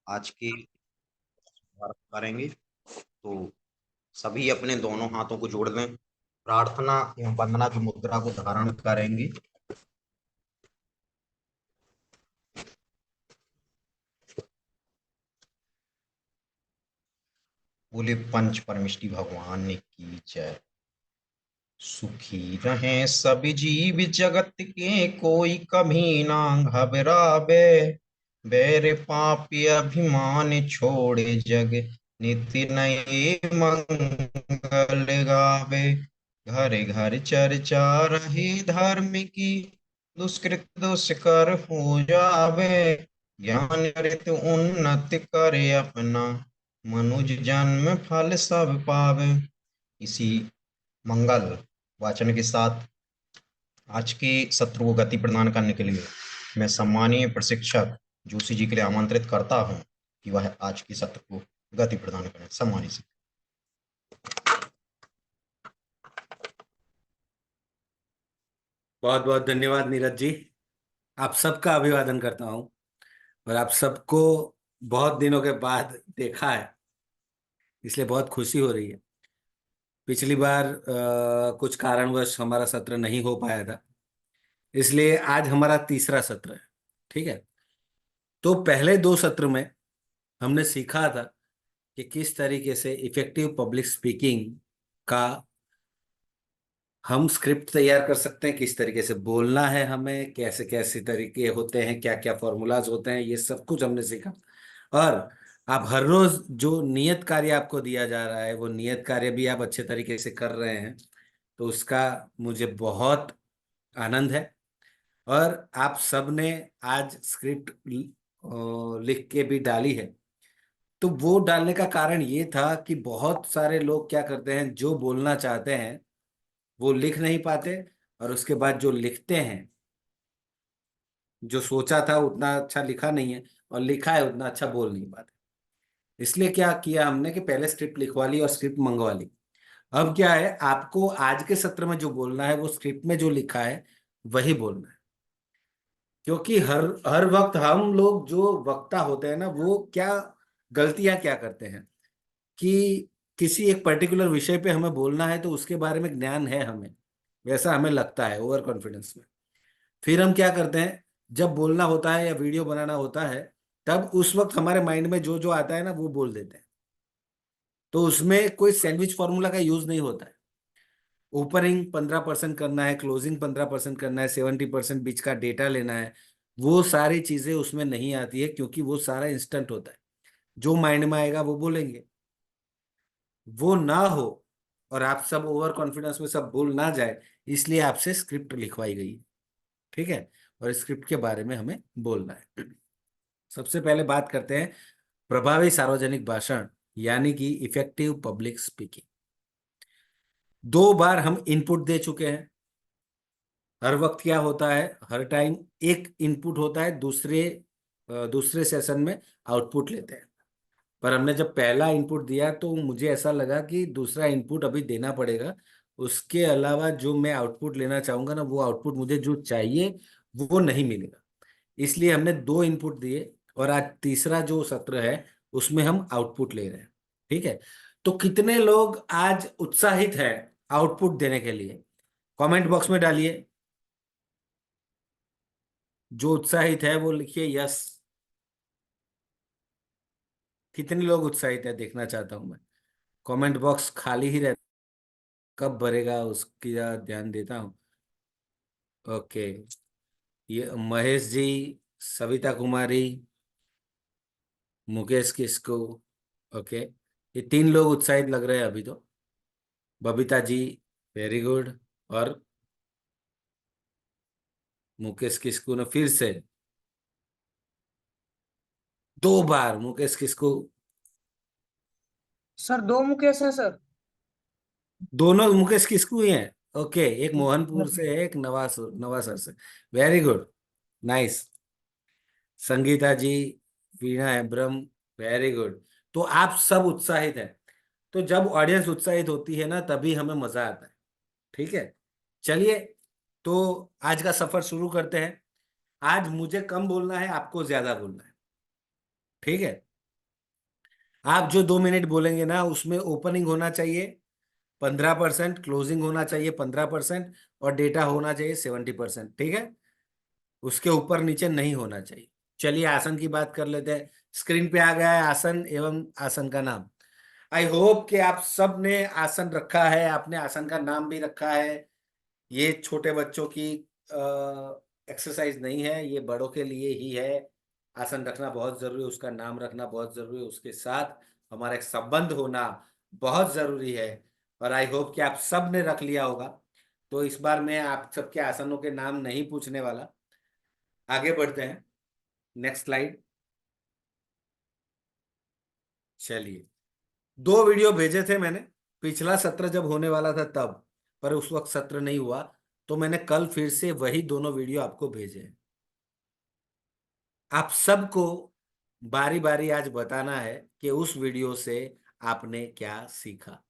आज के बात करेंगे। तो सभी अपने दोनों हाथों को जोड़ दें, प्रार्थना एवं वंदना की मुद्रा को धारण करेंगे। बोले पंच परमेष्टि भगवान की जय। सुखी रहें सब जीव जगत के, कोई कभी ना घबरावे। बैर पापी अभिमान छोड़े, जग नित्य नए मंगल गावे। घर घर चर्चा रहे धर्म की, दुष्कृत दुष्कर हो जावे। ज्ञान कृत उन्नति करे अपना, मनुज जन्म फल सब पावे। इसी मंगल वाचन के साथ आज के सत्र को गति प्रदान करने के लिए मैं सम्मानीय प्रशिक्षक जोशी जी के लिए आमंत्रित करता हूं कि वह आज के सत्र को गति प्रदान करें। सम्मानित से। बहुत बहुत धन्यवाद नीरज जी। आप सबका अभिवादन करता हूं और आप सबको बहुत दिनों के बाद देखा है, इसलिए बहुत खुशी हो रही है। पिछली बार कुछ कारणवश हमारा सत्र नहीं हो पाया था, इसलिए आज हमारा तीसरा सत्र है। ठीक है। तो पहले दो सत्र में हमने सीखा था कि किस तरीके से इफेक्टिव पब्लिक स्पीकिंग का हम स्क्रिप्ट तैयार कर सकते हैं, किस तरीके से बोलना है, हमें कैसे कैसे तरीके होते हैं, क्या क्या फॉर्मूलाज होते हैं, ये सब कुछ हमने सीखा। और आप हर रोज जो नियत कार्य आपको दिया जा रहा है वो नियत कार्य भी आप अच्छे तरीके से कर रहे हैं, तो उसका मुझे बहुत आनंद है। और आप सब ने आज स्क्रिप्ट लिख के भी डाली है। तो वो डालने का कारण ये था कि बहुत सारे लोग क्या करते हैं, जो बोलना चाहते हैं वो लिख नहीं पाते, और उसके बाद जो लिखते हैं, जो सोचा था उतना अच्छा लिखा नहीं है, और लिखा है उतना अच्छा बोल नहीं पाते। इसलिए क्या किया हमने कि पहले स्क्रिप्ट लिखवा ली और स्क्रिप्ट मंगवा ली। अब क्या है, आपको आज के सत्र में जो बोलना है वो स्क्रिप्ट में जो लिखा है वही बोलना है। क्योंकि हर हर वक्त हम लोग जो वक्ता होते हैं ना, वो क्या गलतियां क्या करते हैं कि किसी एक पर्टिकुलर विषय पे हमें बोलना है तो उसके बारे में ज्ञान है हमें, वैसा हमें लगता है ओवर कॉन्फिडेंस में। फिर हम क्या करते हैं, जब बोलना होता है या वीडियो बनाना होता है, तब उस वक्त हमारे माइंड में जो जो आता है ना वो बोल देते हैं। तो उसमें कोई सैंडविच फॉर्मूला का यूज नहीं होता है। ओपनिंग 15% करना है, क्लोजिंग 15% करना है, 70% बीच का डेटा लेना है, वो सारी चीजें उसमें नहीं आती है, क्योंकि वो सारा इंस्टेंट होता है। जो माइंड में आएगा वो बोलेंगे। वो ना हो और आप सब ओवर कॉन्फिडेंस में सब बोल ना जाए, इसलिए आपसे स्क्रिप्ट लिखवाई गई है। ठीक है। और स्क्रिप्ट के बारे में हमें बोलना है। सबसे पहले बात करते हैं प्रभावी सार्वजनिक भाषण, यानी कि इफेक्टिव पब्लिक स्पीकिंग। दो बार हम इनपुट दे चुके हैं। हर वक्त क्या होता है, हर टाइम एक इनपुट होता है, दूसरे सेशन में आउटपुट लेते हैं। पर हमने जब पहला इनपुट दिया तो मुझे ऐसा लगा कि दूसरा इनपुट अभी देना पड़ेगा। उसके अलावा जो मैं आउटपुट लेना चाहूंगा ना, वो आउटपुट मुझे जो चाहिए वो नहीं मिलेगा। इसलिए हमने दो इनपुट दिए, और आज तीसरा जो सत्र है उसमें हम आउटपुट ले रहे हैं। ठीक है। तो कितने लोग आज उत्साहित हैं आउटपुट देने के लिए? कमेंट बॉक्स में डालिए। जो उत्साहित है वो लिखिए यस। कितने लोग उत्साहित है देखना चाहता हूं मैं। कमेंट बॉक्स खाली ही रहता, कब भरेगा उसकी ध्यान देता हूँ। ओके। ये महेश जी, सविता कुमारी, मुकेश किस्कू। ओके। ये तीन लोग उत्साहित लग रहे हैं अभी तो। Babita ji, very good. और मुकेश किस्कू ने फिर से दो बार, मुकेश किस्कू। सर दो मुकेश है सर। दोनों मुकेश किस्कू ही हैं। ओके। एक मोहनपुर से है, एक नवासर से। Very good. नाइस। संगीता जी, वीणा हेम्ब्रम, वेरी गुड। तो आप सब उत्साहित हैं। तो जब ऑडियंस उत्साहित होती है ना, तभी हमें मजा आता है। ठीक है। चलिए, तो आज का सफर शुरू करते हैं। आज मुझे कम बोलना है, आपको ज्यादा बोलना है। ठीक है। आप जो 2 मिनट बोलेंगे ना, उसमें ओपनिंग होना चाहिए 15%, क्लोजिंग होना चाहिए 15%, और डेटा होना चाहिए 70%। ठीक है, उसके ऊपर नीचे नहीं होना चाहिए। चलिए आसन की बात कर लेते हैं। स्क्रीन पे आ गया है आसन एवं आसन का नाम। आई होप कि आप सब ने आसन रखा है, आपने आसन का नाम भी रखा है। ये छोटे बच्चों की एक्सरसाइज नहीं है, ये बड़ों के लिए ही है। आसन रखना बहुत जरूरी है, उसका नाम रखना बहुत जरूरी है, उसके साथ हमारा एक संबंध होना बहुत जरूरी है। और आई होप कि आप सब ने रख लिया होगा। तो इस बार मैं आप सबके आसनों के नाम नहीं पूछने वाला। आगे बढ़ते हैं, नेक्स्ट स्लाइड। चलिए, 2 वीडियो भेजे थे मैंने, पिछला सत्र जब होने वाला था तब, पर उस वक्त सत्र नहीं हुआ, तो मैंने कल फिर से वही दोनों वीडियो आपको भेजे हैं। आप सबको बारी बारी आज बताना है कि उस वीडियो से आपने क्या सीखा।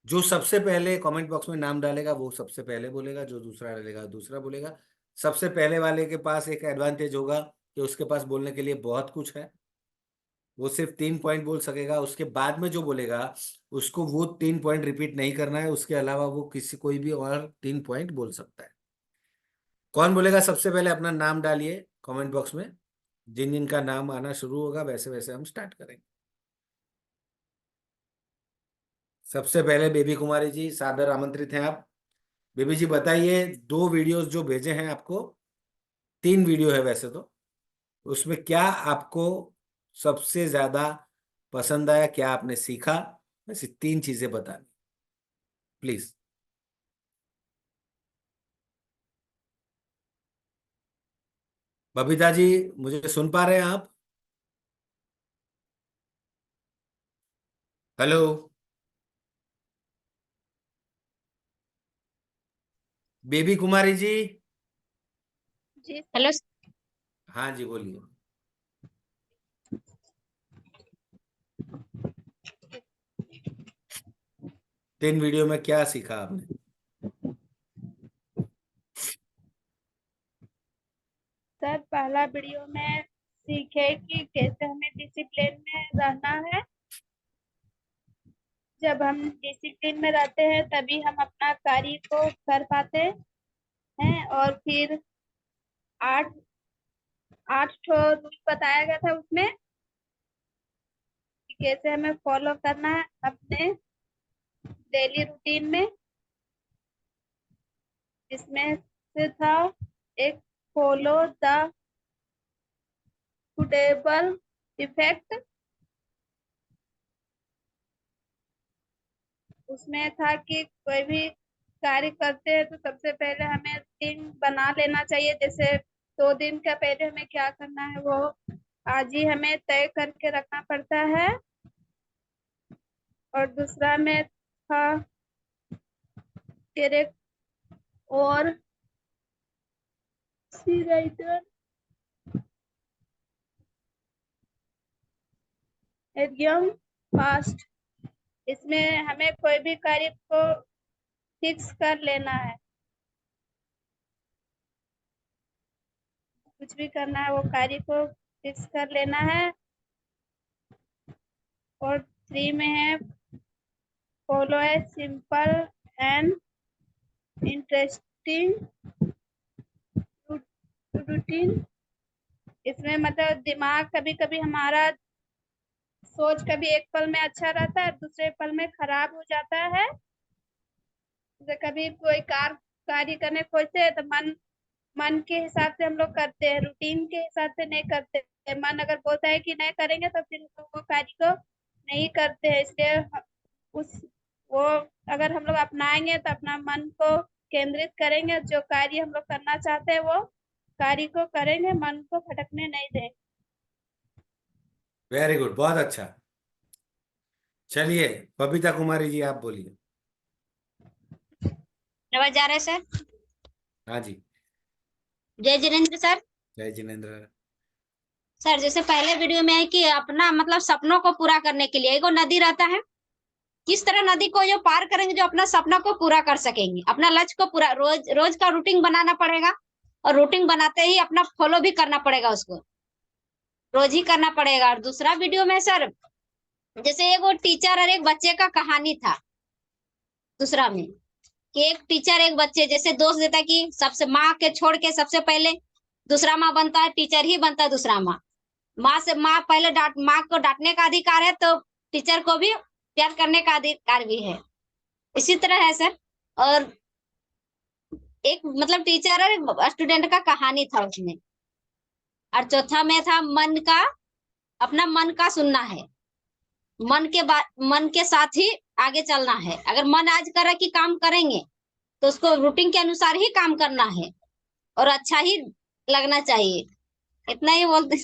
जो सबसे पहले कमेंट बॉक्स में नाम डालेगा वो सबसे पहले बोलेगा, जो दूसरा डालेगा दूसरा बोलेगा। सबसे पहले वाले के पास एक एडवांटेज होगा कि उसके पास बोलने के लिए बहुत कुछ है, वो सिर्फ 3 पॉइंट बोल सकेगा। उसके बाद में जो बोलेगा उसको वो 3 पॉइंट रिपीट नहीं करना है, उसके अलावा वो किसी कोई भी और 3 पॉइंट बोल सकता है। कौन बोलेगा सबसे पहले? अपना नाम डालिए कमेंट बॉक्स में। जिन जिन का नाम आना शुरू होगा वैसे वैसे हम स्टार्ट करेंगे। सबसे पहले बेबी कुमारी जी, सादर आमंत्रित हैं आप। बेबी जी बताइए, 2 वीडियोस जो भेजे हैं आपको, 3 वीडियो है वैसे तो, उसमें क्या आपको सबसे ज्यादा पसंद आया, क्या आपने सीखा? वैसे 3 चीजें बतानी प्लीज। बबीता जी, मुझे सुन पा रहे हैं आप? हेलो। बेबी कुमारी जी। जी हेलो। हाँ जी बोलिए। 3 वीडियो में क्या सीखा आपने? सर, पहला वीडियो में सीखे कि कैसे हमें डिसिप्लिन में रहना है। जब हम डिसिप्लिन में रहते हैं तभी हम अपना कार्य को कर पाते हैं। और फिर आठ आठ ठो रूल बताया गया था उसमें कि कैसे हमें फॉलो करना है अपने डेली रूटीन में। जिसमें से था एक, फॉलो द सुटेबल इफेक्ट। उसमें था कि कोई भी कार्य करते हैं तो सबसे पहले हमें रूटीन बना लेना चाहिए। जैसे 2 दिन का पहले हमें क्या करना है वो आज ही हमें तय करके रखना पड़ता है। और दूसरा में था करेक्ट और सी राइटर एकदम फास्ट। इसमें हमें कोई भी कार्य को फिक्स कर लेना है, कुछ भी करना है वो कार्य को फिक्स कर लेना है। और 3 में है follow a simple and interesting routine. इसमें मतलब दिमाग कभी कभी हमारा सोच कभी एक पल में अच्छा रहता है, दूसरे पल में खराब हो जाता है। जैसे कभी कोई कार्य करने खोजते हैं तो मन मन के हिसाब से हम लोग करते हैं, रूटीन के हिसाब से नहीं करते हैं। मन अगर बोलता है कि नहीं करेंगे तो फिर हम लोग वो कार्य को नहीं करते हैं। इसलिए उस वो अगर हम लोग अपनाएंगे तो अपना मन को केंद्रित करेंगे, जो कार्य हम लोग करना चाहते हैं वो कार्य को करेंगे, मन को भटकने नहीं देंगे। वेरी गुड, बहुत अच्छा। चलिए बबीता कुमारी जी आप बोलिए। आवाज जा रहा है सर? हाँ जी। जय जिनेन्द्र सर। जय जिनेन्द्र। सर जैसे पहले वीडियो में है कि अपना मतलब सपनों को पूरा करने के लिए एगो नदी रहता है, किस तरह नदी को जो पार करेंगे जो अपना सपना को पूरा कर सकेंगे, अपना लक्ष्य को पूरा रोज रोज का रूटीन बनाना पड़ेगा। और रूटीन बनाते ही अपना फॉलो भी करना पड़ेगा, उसको रोज ही करना पड़ेगा। और दूसरा वीडियो में सर जैसे एक वो टीचर और एक बच्चे का कहानी था दूसरा में, कि एक टीचर एक बच्चे जैसे दोष देता है कि सबसे माँ के छोड़ के सबसे पहले दूसरा माँ बनता है, टीचर ही बनता है दूसरा माँ। माँ से माँ पहले माँ को डांटने का अधिकार है, तो टीचर को भी प्यार करने का अधिकार भी है। इसी तरह है सर। और एक मतलब टीचर और एक स्टूडेंट का कहानी था उसमें। और चौथा में था मन का, अपना मन का सुनना है, मन के साथ ही आगे चलना है। अगर मन आज कर रहा है कि काम करेंगे, तो उसको रूटीन के अनुसार ही काम करना है और अच्छा ही लगना चाहिए। इतना ही बोलते।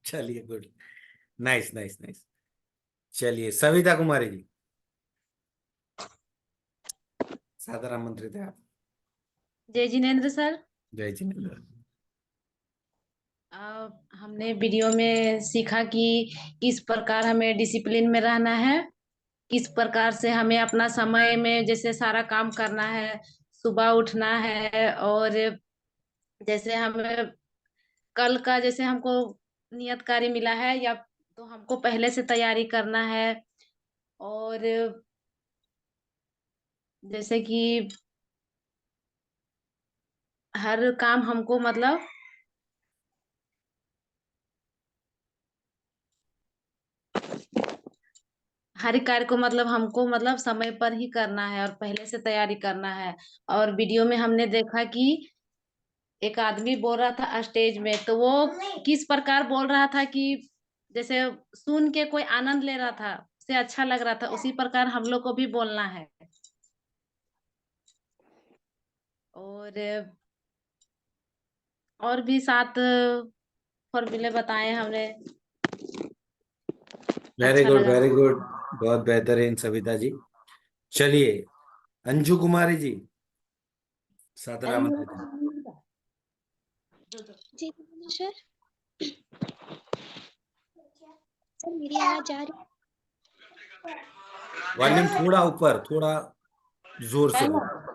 चलिए, गुड, नाइस नाइस नाइस। चलिए सविता कुमारी जी, सादर आमंत्रित है आप। जय जिनेन्द्र सर। जय जिनेन्द्र। हमने वीडियो में सीखा कि किस प्रकार हमें डिसिप्लिन में रहना है, किस प्रकार से हमें अपना समय में जैसे सारा काम करना है, सुबह उठना है, और जैसे हमें कल का जैसे हमको नियत कार्य मिला है या तो हमको पहले से तैयारी करना है। और जैसे कि हर काम हमको मतलब हर कार्य को मतलब हमको मतलब समय पर ही करना है और पहले से तैयारी करना है। और वीडियो में हमने देखा कि एक आदमी बोल रहा था स्टेज में, तो वो किस प्रकार बोल रहा था कि जैसे सुन के कोई आनंद ले रहा था, उसे अच्छा लग रहा था, उसी प्रकार हम लोग को भी बोलना है। और भी 7 फॉर्मूले बताए हमने। वेरी अच्छा गुड, लगा। वेरी गुड, बहुत बेहतरीन सविता जी। चलिए अंजू कुमारी जी, सादर आमंत्रित है। जी सर। सर मेरी आवाज आ रही वॉल्यूम थोड़ा ऊपर, थोड़ा जोर से बोलो। है?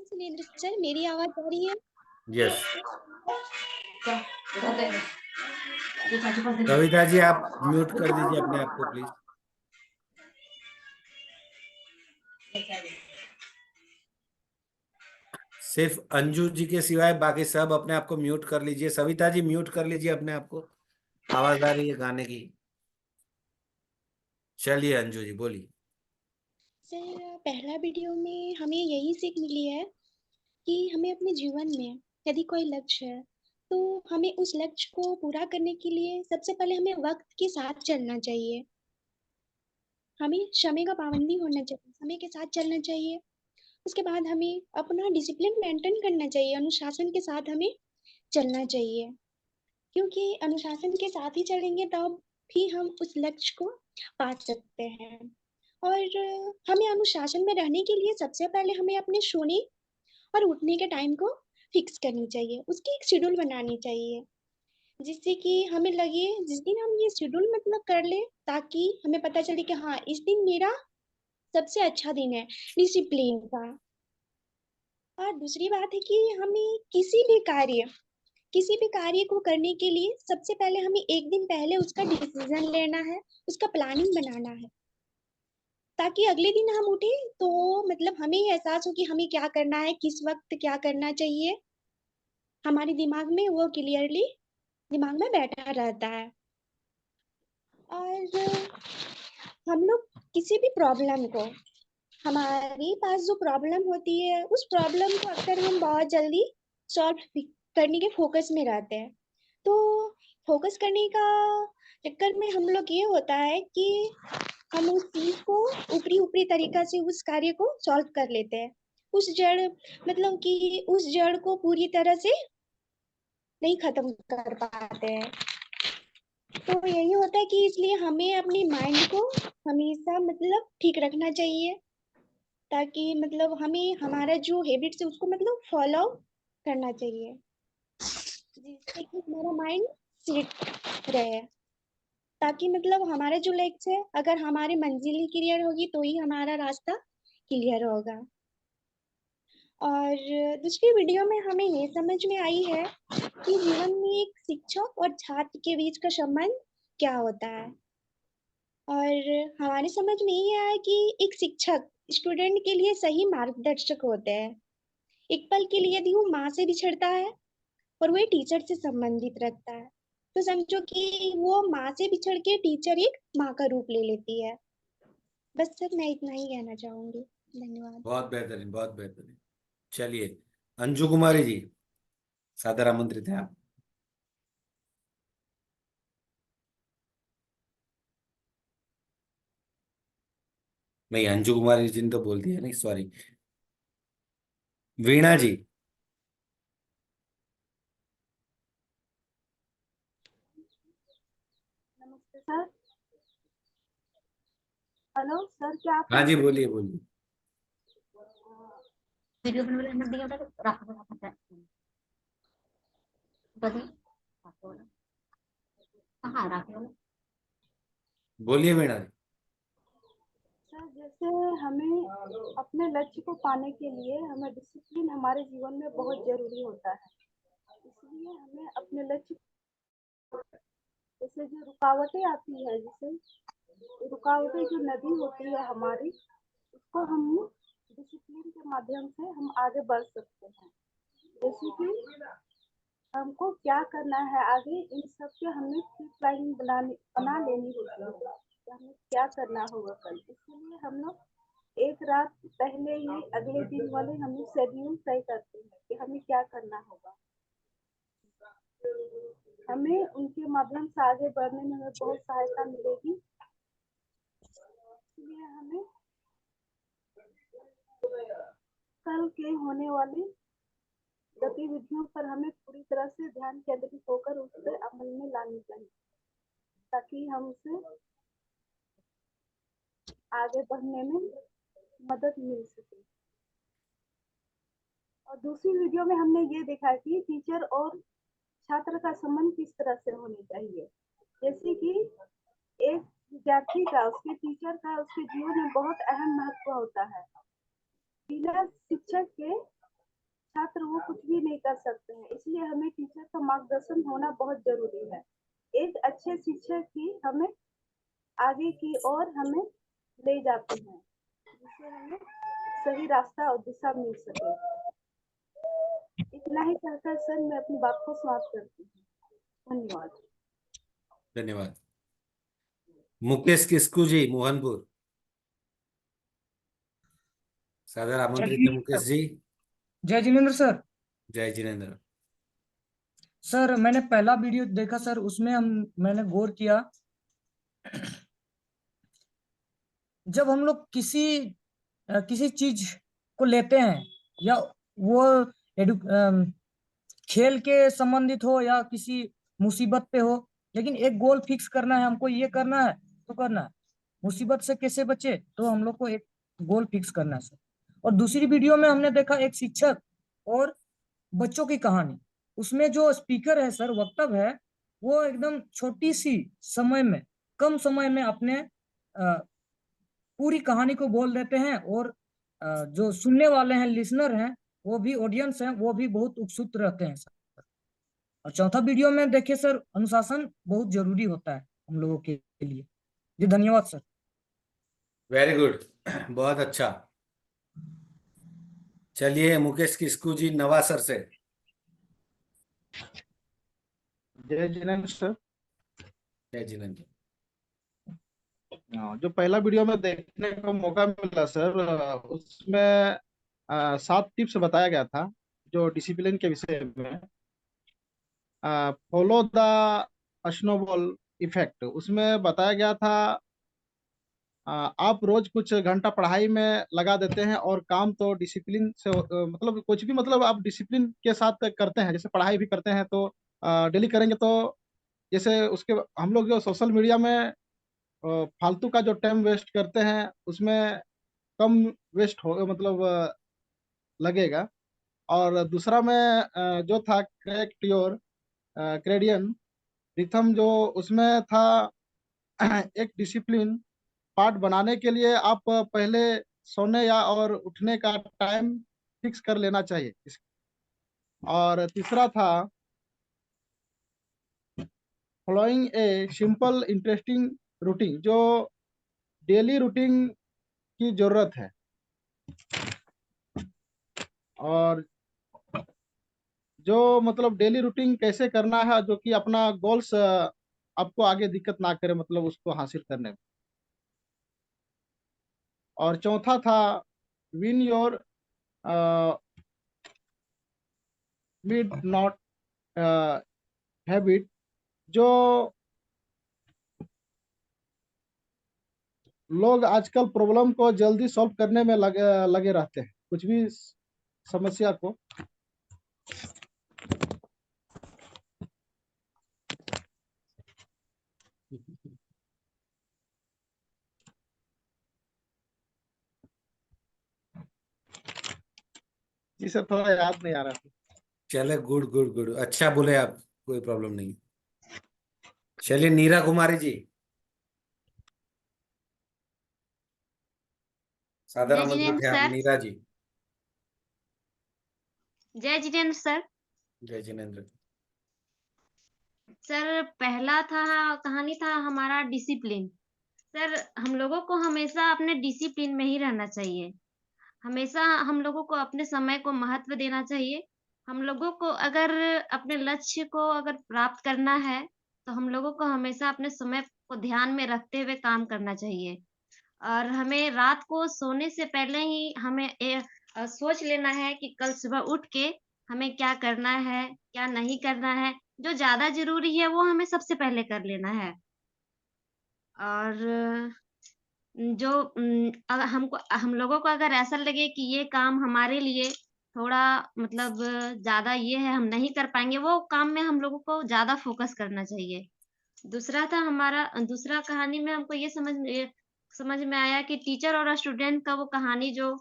सुरेंद्र सर मेरी आवाज आ रही है? यस। कविता जी आप म्यूट कर दीजिए अपने आप को प्लीज। सिर्फ अंजू जी के सिवाय बाकी सब अपने आप को म्यूट कर लीजिए। सविता जी म्यूट कर लीजिए अपने आप को, आवाज आ रही है गाने की। चलिए अंजू जी बोलिए। सर पहला वीडियो में हमें यही सीख मिली है कि हमें अपने जीवन में यदि कोई लक्ष्य है तो हमें उस लक्ष्य को पूरा करने के लिए सबसे पहले हमें वक्त के साथ चलना चाहिए। हमें समय का पाबंदी होना चाहिए, समय के साथ चलना चाहिए। उसके बाद हमें अपना डिसिप्लिन मेंटेन करना चाहिए, अनुशासन के साथ हमें चलना चाहिए, क्योंकि अनुशासन के साथ ही चलेंगे तब भी हम उस लक्ष्य को पा सकते हैं। और हमें अनुशासन में रहने के लिए सबसे पहले हमें अपने सोने और उठने के टाइम को फिक्स करनी चाहिए, उसकी एक शेड्यूल बनानी चाहिए, जिससे कि हमें लगे जिस दिन हम ये शेड्यूल मतलब कर ले, ताकि हमें पता चले कि हाँ इस दिन मेरा सबसे अच्छा दिन है डिसिप्लिन का। और दूसरी बात है कि हमें किसी भी कार्य को करने के लिए सबसे पहले हमें एक दिन पहले उसका डिसीजन लेना है, उसका प्लानिंग बनाना है, ताकि अगले दिन हम उठे तो मतलब हमें ये एहसास हो कि हमें क्या करना है, किस वक्त क्या करना चाहिए, हमारे दिमाग में वो क्लियरली दिमाग में बैठा रहता है। और हम लोग किसी भी प्रॉब्लम को, हमारे पास जो प्रॉब्लम होती है उस प्रॉब्लम को अक्सर हम बहुत जल्दी सॉल्व करने के फोकस में रहते हैं। तो फोकस करने का चक्कर में हम लोग ये होता है कि हम उस चीज को ऊपरी ऊपरी तरीका से उस कार्य को सॉल्व कर लेते हैं, उस जड़ मतलब कि उस जड़ को पूरी तरह से नहीं खत्म कर पाते हैं। तो यही होता है कि इसलिए हमें अपनी माइंड को हमेशा मतलब ठीक रखना चाहिए, ताकि मतलब हमें हमारा जो हैबिट्स है उसको मतलब फॉलो करना चाहिए, जिससे कि हमारा माइंड सेट रहे, ताकि मतलब हमारा जो लक्ष्य है, अगर हमारी मंजिल ही क्लियर होगी तो ही हमारा रास्ता क्लियर होगा। और दूसरी वीडियो में हमें ये समझ में आई है कि जीवन में कि एक शिक्षक और छात्र के बीच का संबंध क्या होता है। और हमारी समझ में ये आया कि एक शिक्षक स्टूडेंट के लिए सही मार्गदर्शक होते हैं। एक पल के लिए यदि वो माँ से बिछड़ता है और वो टीचर से संबंधित रखता है, तो समझो कि वो माँ से बिछड़ के टीचर एक माँ का रूप ले लेती है। बस सर मैं इतना ही कहना चाहूंगी। धन्यवाद। बहुत बेहतरीन, बहुत बेहतरीन। चलिए अंजू कुमारी जी, सादर आमंत्रित हैं आप। नहीं, अंजू कुमारी जी ने तो बोल दिया, नहीं सॉरी। वीणा जी। नमस्ते सर। हेलो सर, क्या आप हाँ जी, बोलिए बोलिए। वीडियो बनवले हमने दिया था रखा बदी कहाँ रखे बोलिए वीणा जी। सर, जैसे हमें अपने लक्ष्य को पाने के लिए हमें डिसिप्लिन हमारे जीवन में बहुत जरूरी होता है। इसलिए हमें अपने लक्ष्य, जैसे जो रुकावटें आती है, जैसे रुकावटें जो नदी होती है हमारी, उसको हम डिसिप्लिन के माध्यम से हम आगे बढ़ सकते हैं। जैसे कि हमको क्या करना है आगे, इन सब के हमें प्लानिंग बना लेनी होती है कि हमें क्या करना होगा कल। इसलिए हम लोग एक रात पहले ही अगले दिन वाले हमें शेड्यूल तय करते हैं कि हमें क्या करना होगा। हमें उनके माध्यम से आगे बढ़ने में हमें बहुत सहायता मिलेगी। इसलिए हमें कल के होने वाली गतिविधियों पर हमें पूरी तरह से ध्यान केंद्रित होकर उस पर अमल में लानी चाहिए, ताकि हम उसे आगे बढ़ने में मदद मिल सके। और दूसरी वीडियो में हमने ये देखा कि टीचर और छात्र का संबंध किस तरह से होने चाहिए। जैसे कि एक विद्यार्थी का उसके टीचर का उसके जीवन में बहुत अहम महत्व होता है। बिना शिक्षक के छात्र वो कुछ भी नहीं कर सकते हैं, इसलिए हमें टीचर का मार्गदर्शन होना बहुत जरूरी है। एक अच्छे शिक्षक ही हमें आगे की ओर हमें ले जाते हैं, जिससे हमें सही रास्ता और दिशा मिल सके। इतना ही कहकर सर मैं अपनी बात को समाप्त करती हूँ। धन्यवाद। धन्यवाद। मुकेश किस्कू जी, मोहनपुर, सादर आमंत्रित है मुकेश जी। जय जिनेन्द्र सर। जय जिनेन्द्र। सर मैंने पहला वीडियो देखा सर, उसमें मैंने गौर किया, जब हम लोग किसी चीज को लेते हैं, या वो खेल के संबंधित हो या किसी मुसीबत पे हो, लेकिन एक गोल फिक्स करना है, हमको ये करना है तो करना है। मुसीबत से कैसे बचे, तो हम लोग को एक गोल फिक्स करना है सर। और दूसरी वीडियो में हमने देखा एक शिक्षक और बच्चों की कहानी। उसमें जो स्पीकर है सर, वक्तव्य है, वो एकदम छोटी सी समय में, कम समय में अपने पूरी कहानी को बोल देते हैं, और जो सुनने वाले हैं, लिसनर हैं, वो भी, ऑडियंस हैं, वो भी बहुत उत्सुक रहते हैं सर। और चौथा वीडियो में देखिए सर, अनुशासन बहुत जरूरी होता है हम लोगों के लिए। जी धन्यवाद सर। वेरी गुड, बहुत अच्छा। चलिए मुकेश किस्कू जी, नवासर से। जय जिनेन्द्र सर। जय जिनेन्द्र। जो पहला वीडियो में देखने का मौका मिला सर, उसमें 7 टिप्स बताया गया था जो डिसिप्लिन के विषय में। फॉलो द स्नोबॉल इफेक्ट, उसमें बताया गया था आप रोज कुछ घंटा पढ़ाई में लगा देते हैं और काम तो डिसिप्लिन से मतलब कुछ भी, मतलब आप डिसिप्लिन के साथ करते हैं, जैसे पढ़ाई भी करते हैं तो डेली करेंगे, तो जैसे उसके हम लोग जो सोशल मीडिया में फालतू का जो टाइम वेस्ट करते हैं उसमें कम वेस्ट हो, मतलब लगेगा। और दूसरा में जो था करेक्ट योर क्रेडियन रिथम, जो उसमें था एक डिसिप्लिन पार्ट बनाने के लिए आप पहले सोने या और उठने का टाइम फिक्स कर लेना चाहिए। और तीसरा था following a simple interesting routine, जो डेली रूटीन की जरूरत है। और जो मतलब डेली रूटीन कैसे करना है, जो कि अपना गोल्स आपको आगे दिक्कत ना करे, मतलब उसको हासिल करने में। और चौथा था win your mid not habit, जो लोग आजकल प्रॉब्लम को जल्दी सॉल्व करने में लगे रहते हैं, कुछ भी समस्या को। जी सर, थोड़ा याद नहीं आ रहा था। चले, गुड गुड गुड, अच्छा बोले आप, कोई प्रॉब्लम नहीं। चलिए नीरा कुमारी जी, सादर जय आमंत्रित जिनेन्द्र है आप, सर। नीरा जी। जय जिनेन्द्र सर। जय जिनेन्द्र। सर पहला कहानी था हमारा डिसिप्लिन। सर हम लोगों को हमेशा अपने डिसिप्लिन में ही रहना चाहिए। हमेशा हम लोगों को अपने समय को महत्व देना चाहिए। हम लोगों को अगर अपने लक्ष्य को अगर प्राप्त करना है तो हम लोगों को हमेशा अपने समय को ध्यान में रखते हुए काम करना चाहिए। और हमें रात को सोने से पहले ही हमें सोच लेना है कि कल सुबह उठ के हमें क्या करना है, क्या नहीं करना है। जो ज़्यादा ज़रूरी है वो हमें सबसे पहले कर लेना है। और जो अगर हम लोगों को अगर ऐसा लगे कि ये काम हमारे लिए थोड़ा मतलब ज़्यादा ये है, हम नहीं कर पाएँगे, वो काम में हम लोगों को ज़्यादा फ़ोकस करना चाहिए। दूसरा कहानी में हमको ये समझ में आया कि टीचर और स्टूडेंट का वो कहानी जो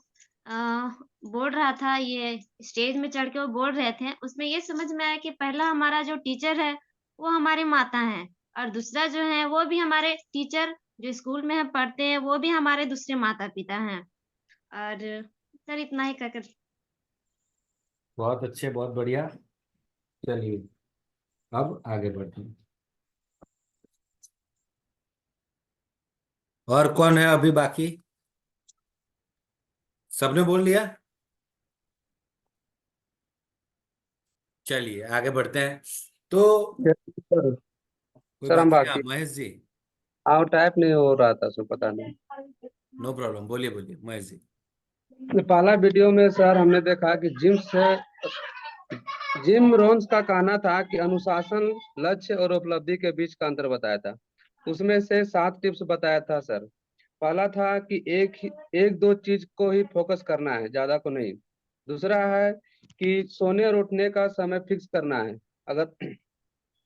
बोल रहा था, ये स्टेज में चढ़ के वो बोल रहे थे, उसमें ये समझ में आया कि पहला हमारा जो टीचर है, वो हमारी माता हैं, और दूसरा जो है वो भी हमारे टीचर जो स्कूल में हम पढ़ते हैं, वो भी हमारे दूसरे माता-पिता हैं। और सर इतना ही कहकर बहुत अच्छे, बहुत बढ़िया। चलिए अब आगे बढ़ते हैं। और कौन है अभी बाकी? सबने बोल लिया? चलिए आगे बढ़ते हैं। तो सर कोई सर हम बाकी है? बाकी महेश जी। आउट टाइप नहीं हो रहा था, सो पता नहीं। नो प्रॉब्लम, बोलिए बोलिए महेश जी। पहला वीडियो में सर हमने देखा कि जिम रोन्स का कहना था कि अनुशासन, लक्ष्य और उपलब्धि के बीच का अंतर बताया था। उसमें से 7 टिप्स बताया था सर। पहला था कि एक दो चीज को ही फोकस करना है, ज्यादा को नहीं। दूसरा है कि सोने और उठने का समय फिक्स करना है। अगर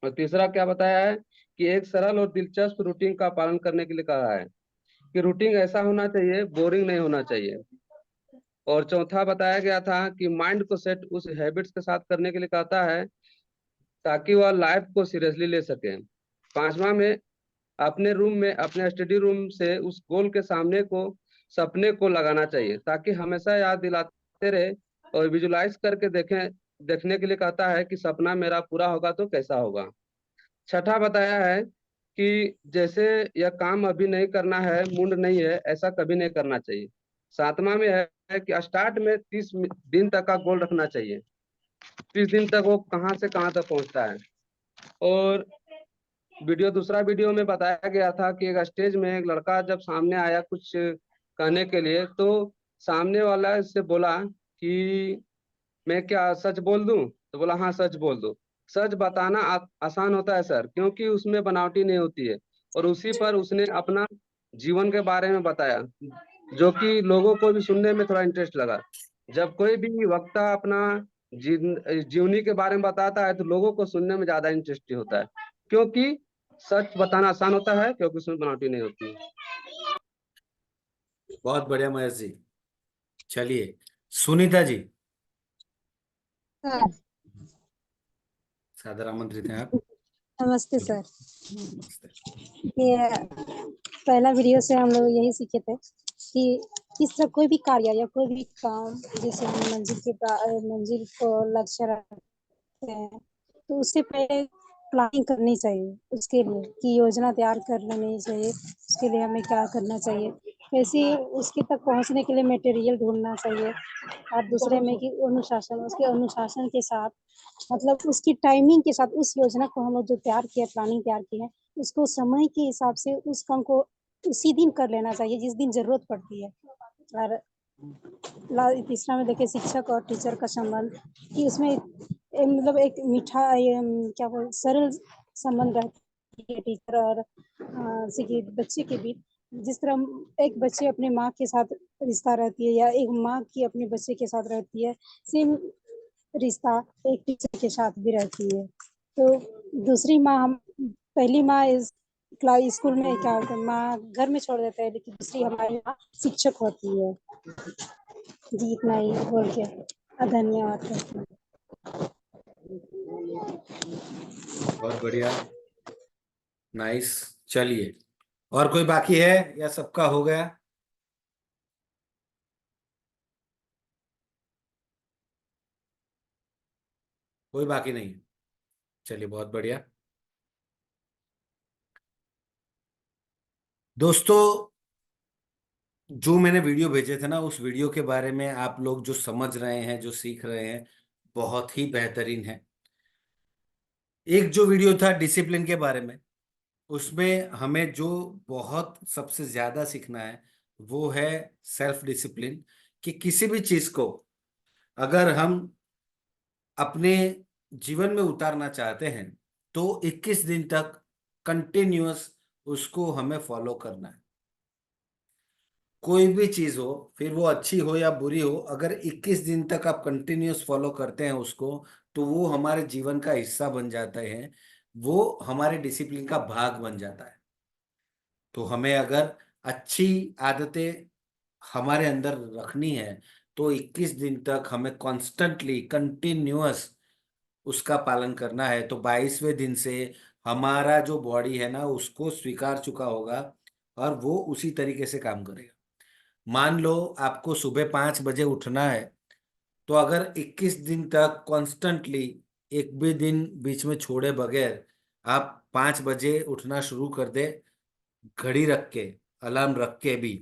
और तीसरा क्या बताया है कि एक सरल और दिलचस्प रूटीन का पालन करने के लिए कहा है कि रूटीन ऐसा होना चाहिए, बोरिंग नहीं होना चाहिए। और चौथा बताया गया था कि माइंड को सेट उस हैबिट्स के साथ करने के लिए कहता है ताकि वह लाइफ को सीरियसली ले सके। पांचवा में अपने रूम में, अपने स्टडी रूम से उस गोल के सामने को, सपने को लगाना चाहिए ताकि हमेशा याद दिलाते रहे और विजुलाइज करके देखने के लिए कहता है कि सपना मेरा पूरा होगा तो कैसा होगा। छठा बताया है कि जैसे यह काम अभी नहीं करना है, मूड नहीं है, ऐसा कभी नहीं करना चाहिए। सातवां में है कि स्टार्ट में 30 दिन तक का गोल रखना चाहिए। 30 दिन तक वो कहाँ से कहाँ तक पहुंचता है। और दूसरा वीडियो में बताया गया था कि एक स्टेज में एक लड़का जब सामने आया कुछ कहने के लिए, तो सामने वाला इससे बोला कि मैं क्या सच बोल दूं? तो बोला हाँ सच बोल दो। सच बताना आसान होता है सर, क्योंकि उसमें बनावटी नहीं होती है। और उसी पर उसने अपना जीवन के बारे में बताया, जो कि लोगों को भी सुनने में थोड़ा इंटरेस्ट लगा। जब कोई भी वक्ता अपना जीवनी के बारे में बताता है तो लोगों को सुनने में ज्यादा इंटरेस्ट होता है, क्योंकि सच बताना आसान होता है, क्योंकि उसमें बनावटी नहीं होती है। बहुत बढ़िया महेश जी। चलिए सुनीता जी, सर सादर आमंत्रित हैं आप। नमस्ते सर। नमस्ते। ये पहला वीडियो से हम लोग यही सीखे थे कि किस तरह कोई भी कार्य या कोई भी काम, जैसे हम मंजिल को लक्ष्य रखते हैं तो उससे पहले प्लानिंग करनी चाहिए उसके लिए कि योजना तैयार कर लेनी चाहिए, उसके लिए हमें क्या करना चाहिए, कैसे उसके तक पहुंचने के लिए मटेरियल ढूंढना चाहिए। और दूसरे में कि अनुशासन, उसके अनुशासन के साथ मतलब उसकी टाइमिंग के साथ उस योजना को हम लोग जो तैयार किया, प्लानिंग तैयार की है, उसको समय के हिसाब से उस काम को उसी दिन कर लेना चाहिए जिस दिन जरूरत पड़ती है। और तीसरा में देखे शिक्षक और टीचर का संबंध कि उसमें मतलब एक मीठा क्या बोल सरल संबंध रहती है टीचर और बच्चे के बीच। जिस तरह एक बच्चे अपने माँ के साथ रिश्ता रहती है या एक माँ की अपने बच्चे के साथ रहती है, सेम रिश्ता एक टीचर के साथ भी रहती है। तो दूसरी माँ हम पहली माँ इस क्लास स्कूल में क्या होता है, माँ घर में छोड़ देते हैं, लेकिन दूसरी हमारी माँ शिक्षक होती है। जी इतना ही बोल के धन्यवाद करती हूँ। बहुत बढ़िया, नाइस। चलिए, और कोई बाकी है या सबका हो गया? कोई बाकी नहीं? चलिए, बहुत बढ़िया। दोस्तों, जो मैंने वीडियो भेजे थे ना, उस वीडियो के बारे में आप लोग जो समझ रहे हैं, जो सीख रहे हैं, बहुत ही बेहतरीन है। एक जो वीडियो था डिसिप्लिन के बारे में, उसमें हमें जो बहुत सबसे ज्यादा सीखना है वो है सेल्फ डिसिप्लिन। कि किसी भी चीज को अगर हम अपने जीवन में उतारना चाहते हैं तो 21 दिन तक कंटिन्यूअस उसको हमें फॉलो करना है। कोई भी चीज हो, फिर वो अच्छी हो या बुरी हो, अगर 21 दिन तक आप कंटिन्यूअस फॉलो करते हैं उसको, तो वो हमारे जीवन का हिस्सा बन जाता है, वो हमारे डिसिप्लिन का भाग बन जाता है। तो हमें अगर अच्छी आदतें हमारे अंदर रखनी है तो 21 दिन तक हमें कॉन्स्टेंटली कंटिन्यूअस उसका पालन करना है। तो 22वें दिन से हमारा जो बॉडी है ना, उसको स्वीकार चुका होगा और वो उसी तरीके से काम करेगा। मान लो आपको सुबह 5 बजे उठना है, तो अगर 21 दिन तक कॉन्स्टेंटली एक भी दिन बीच में छोड़े बगैर आप 5 बजे उठना शुरू कर दे, घड़ी रख के, अलार्म रख के भी,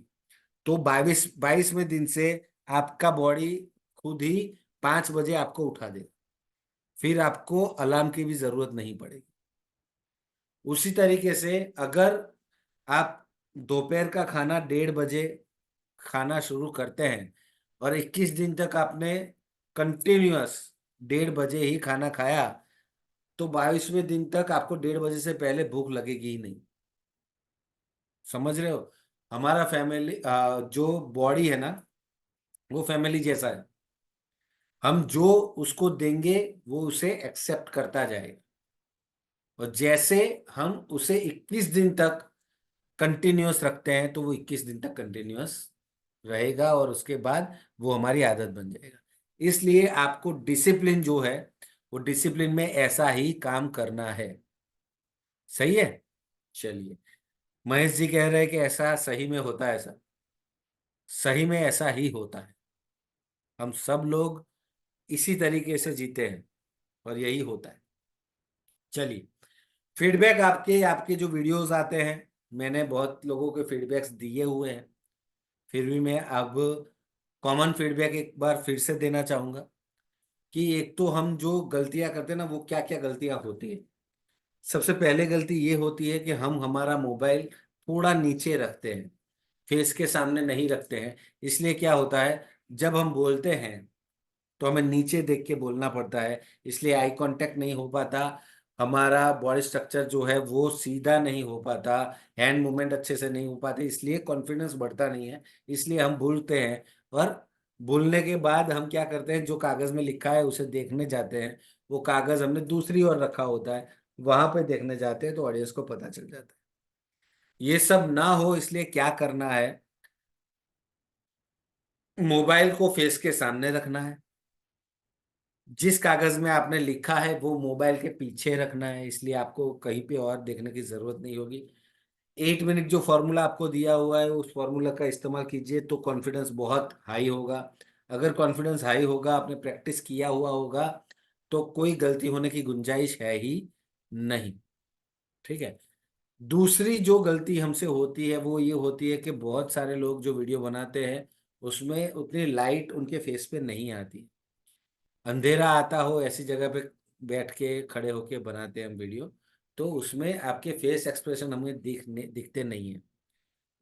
तो 22वें दिन से आपका बॉडी खुद ही 5 बजे आपको उठा दे, फिर आपको अलार्म की भी जरूरत नहीं पड़ेगी। उसी तरीके से अगर आप दोपहर का खाना 1:30 बजे खाना शुरू करते हैं और 21 दिन तक आपने कंटिन्यूअस 1:30 बजे ही खाना खाया, तो 22वें दिन तक आपको 1:30 बजे से पहले भूख लगेगी ही नहीं। समझ रहे हो? हमारा फैमिली जो बॉडी है ना, वो फैमिली जैसा है। हम जो उसको देंगे वो उसे एक्सेप्ट करता जाएगा, और जैसे हम उसे 21 दिन तक कंटिन्यूअस रखते हैं तो वो 21 दिन तक कंटिन्यूअस रहेगा, और उसके बाद वो हमारी आदत बन जाएगा। इसलिए आपको डिसिप्लिन जो है, वो डिसिप्लिन में ऐसा ही काम करना है। सही है? चलिए, महेश जी कह रहे हैं कि ऐसा सही में होता है सर। सही में ऐसा ही होता है। हम सब लोग इसी तरीके से जीते हैं और यही होता है। चलिए, फीडबैक आपके आपके जो वीडियोस आते हैं, मैंने बहुत लोगों के फीडबैक्स दिए हुए हैं, फिर भी मैं अब कॉमन फीडबैक एक बार फिर से देना चाहूंगा कि एक तो हम जो गलतियां करते हैं ना, वो क्या क्या गलतियां होती है। सबसे पहले गलती ये होती है कि हम हमारा मोबाइल थोड़ा नीचे रखते हैं, फेस के सामने नहीं रखते हैं। इसलिए क्या होता है, जब हम बोलते हैं तो हमें नीचे देख के बोलना पड़ता है, इसलिए आई कांटेक्ट नहीं हो पाता, हमारा बॉडी स्ट्रक्चर जो है वो सीधा नहीं हो पाता, हैंड मूवमेंट अच्छे से नहीं हो पाते, इसलिए कॉन्फिडेंस बढ़ता नहीं है, इसलिए हम भूलते हैं। और भूलने के बाद हम क्या करते हैं, जो कागज में लिखा है उसे देखने जाते हैं, वो कागज हमने दूसरी ओर रखा होता है, वहां पे देखने जाते हैं, तो ऑडियंस को पता चल जाता है। ये सब ना हो इसलिए क्या करना है, मोबाइल को फेस के सामने रखना है, जिस कागज में आपने लिखा है वो मोबाइल के पीछे रखना है, इसलिए आपको कहीं पे और देखने की जरूरत नहीं होगी। 8 मिनट जो फॉर्मूला आपको दिया हुआ है, उस फॉर्मूला का इस्तेमाल कीजिए तो कॉन्फिडेंस बहुत हाई होगा। अगर कॉन्फिडेंस हाई होगा, आपने प्रैक्टिस किया हुआ होगा, तो कोई गलती होने की गुंजाइश है ही नहीं। ठीक है। दूसरी जो गलती हमसे होती है वो ये होती है कि बहुत सारे लोग जो वीडियो बनाते हैं उसमें उतनी लाइट उनके फेस पे नहीं आती। अंधेरा आता हो ऐसी जगह पे बैठ के खड़े होके बनाते हैं हम वीडियो, तो उसमें आपके फेस एक्सप्रेशन हमें दिखते नहीं है।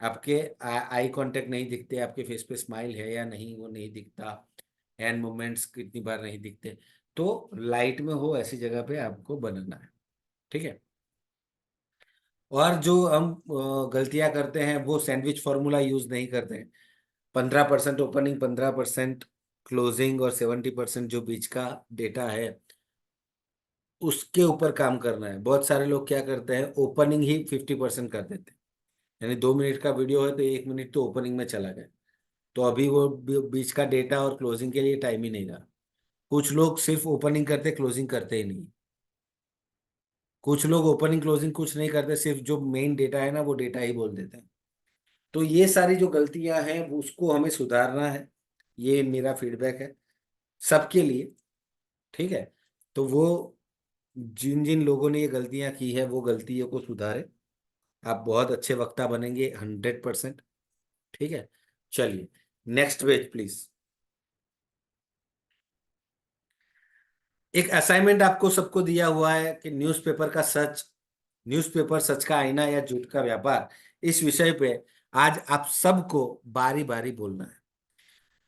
आपके आई कांटेक्ट नहीं दिखते, आपके फेस पे स्माइल है या नहीं वो नहीं दिखता, हैंड मूवमेंट्स कितनी बार नहीं दिखते। तो लाइट में हो ऐसी जगह पे आपको बनाना है। ठीक है। और जो हम गलतियां करते हैं वो सैंडविच फॉर्मूला यूज नहीं करते हैं। 15% ओपनिंग, 15% क्लोजिंग और 70% जो बीच का डेटा है उसके ऊपर काम करना है। बहुत सारे लोग क्या करते हैं, ओपनिंग ही 50% कर देते हैं। यानी 2 मिनट का वीडियो है तो 1 मिनट तो ओपनिंग में चला गया, तो अभी वो बीच का डेटा और क्लोजिंग के लिए टाइम ही नहीं रहा। कुछ लोग सिर्फ ओपनिंग करते, क्लोजिंग करते ही नहीं। कुछ लोग ओपनिंग क्लोजिंग कुछ नहीं करते, सिर्फ जो मेन डेटा है ना वो डेटा ही बोल देते हैं। तो ये सारी जो गलतियां हैं वो उसको हमें सुधारना है। ये मेरा फीडबैक है सबके लिए। ठीक है। तो वो जिन जिन लोगों ने ये गलतियां की है वो गलतियों को सुधारे। आप बहुत अच्छे वक्ता बनेंगे 100%। ठीक है। चलिए नेक्स्ट पेज प्लीज। एक असाइनमेंट आपको सबको दिया हुआ है कि न्यूज़पेपर सच का आईना या झूठ का व्यापार, इस विषय पे आज आप सबको बारी बारी बोलना है।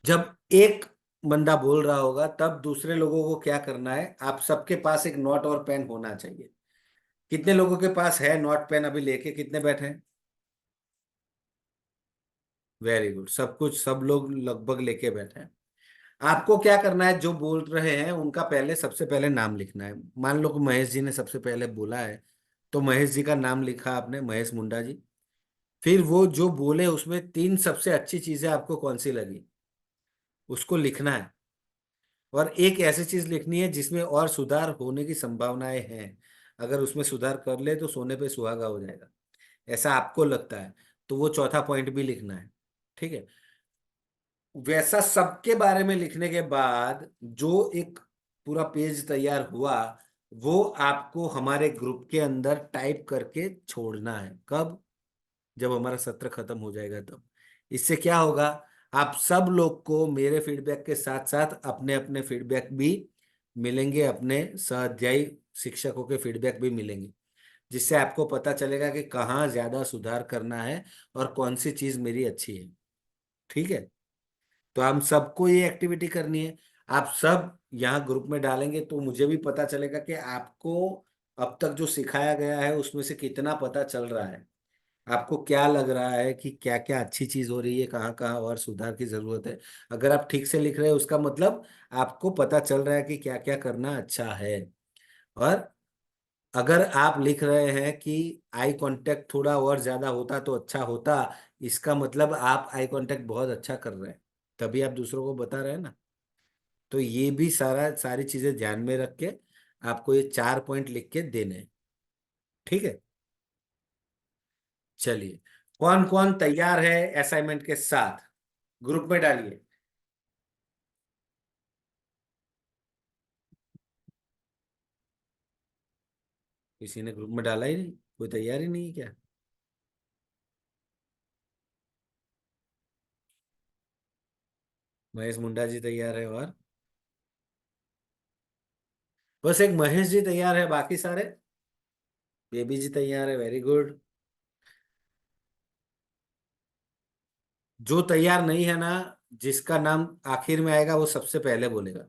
जब एक बंदा बोल रहा होगा तब दूसरे लोगों को क्या करना है, आप सबके पास एक नोट और पेन होना चाहिए। कितने लोगों के पास है नोट पेन अभी लेके, कितने बैठे हैं? वेरी गुड, सब कुछ सब लोग लगभग लेके बैठे हैं। आपको क्या करना है, जो बोल रहे हैं उनका पहले सबसे पहले नाम लिखना है। मान लो कि महेश जी ने सबसे पहले बोला है, तो महेश जी का नाम लिखा आपने, महेश मुंडा जी। फिर वो जो बोले उसमें 3 सबसे अच्छी चीजें आपको कौन सी लगी उसको लिखना है। और एक ऐसी चीज लिखनी है जिसमें और सुधार होने की संभावनाएं हैं। अगर उसमें सुधार कर ले तो सोने पे सुहागा हो जाएगा, ऐसा आपको लगता है, तो वो चौथा पॉइंट भी लिखना है। ठीक है। वैसा सबके बारे में लिखने के बाद जो एक पूरा पेज तैयार हुआ वो आपको हमारे ग्रुप के अंदर टाइप करके छोड़ना है। कब? जब हमारा सत्र खत्म हो जाएगा तब। इससे क्या होगा, आप सब लोग को मेरे फीडबैक के साथ साथ अपने अपने फीडबैक भी मिलेंगे, अपने स्वाध्यायी शिक्षकों के फीडबैक भी मिलेंगे, जिससे आपको पता चलेगा कि कहाँ ज्यादा सुधार करना है और कौन सी चीज मेरी अच्छी है। ठीक है। तो हम सबको ये एक्टिविटी करनी है। आप सब यहाँ ग्रुप में डालेंगे तो मुझे भी पता चलेगा कि आपको अब तक जो सिखाया गया है उसमें से कितना पता चल रहा है। आपको क्या लग रहा है कि क्या क्या अच्छी चीज हो रही है, कहाँ कहाँ और सुधार की जरूरत है। अगर आप ठीक से लिख रहे हैं उसका मतलब आपको पता चल रहा है कि क्या क्या करना अच्छा है। और अगर आप लिख रहे हैं कि आई कांटेक्ट थोड़ा और ज्यादा होता तो अच्छा होता, इसका मतलब आप आई कांटेक्ट बहुत अच्छा कर रहे हैं, तभी आप दूसरों को बता रहे हैं ना। तो ये भी सारी चीजें ध्यान में रख के आपको ये 4 पॉइंट लिख के देने हैं। ठीक है। चलिए, कौन कौन तैयार है असाइनमेंट के साथ, ग्रुप में डालिए। किसी ने ग्रुप में डाला ही नहीं, कोई तैयार ही नहीं है क्या? महेश मुंडा जी तैयार है, और बस एक महेश जी तैयार है, बाकी सारे? बेबी जी तैयार है, वेरी गुड। जो तैयार नहीं है ना, जिसका नाम आखिर में आएगा वो सबसे पहले बोलेगा।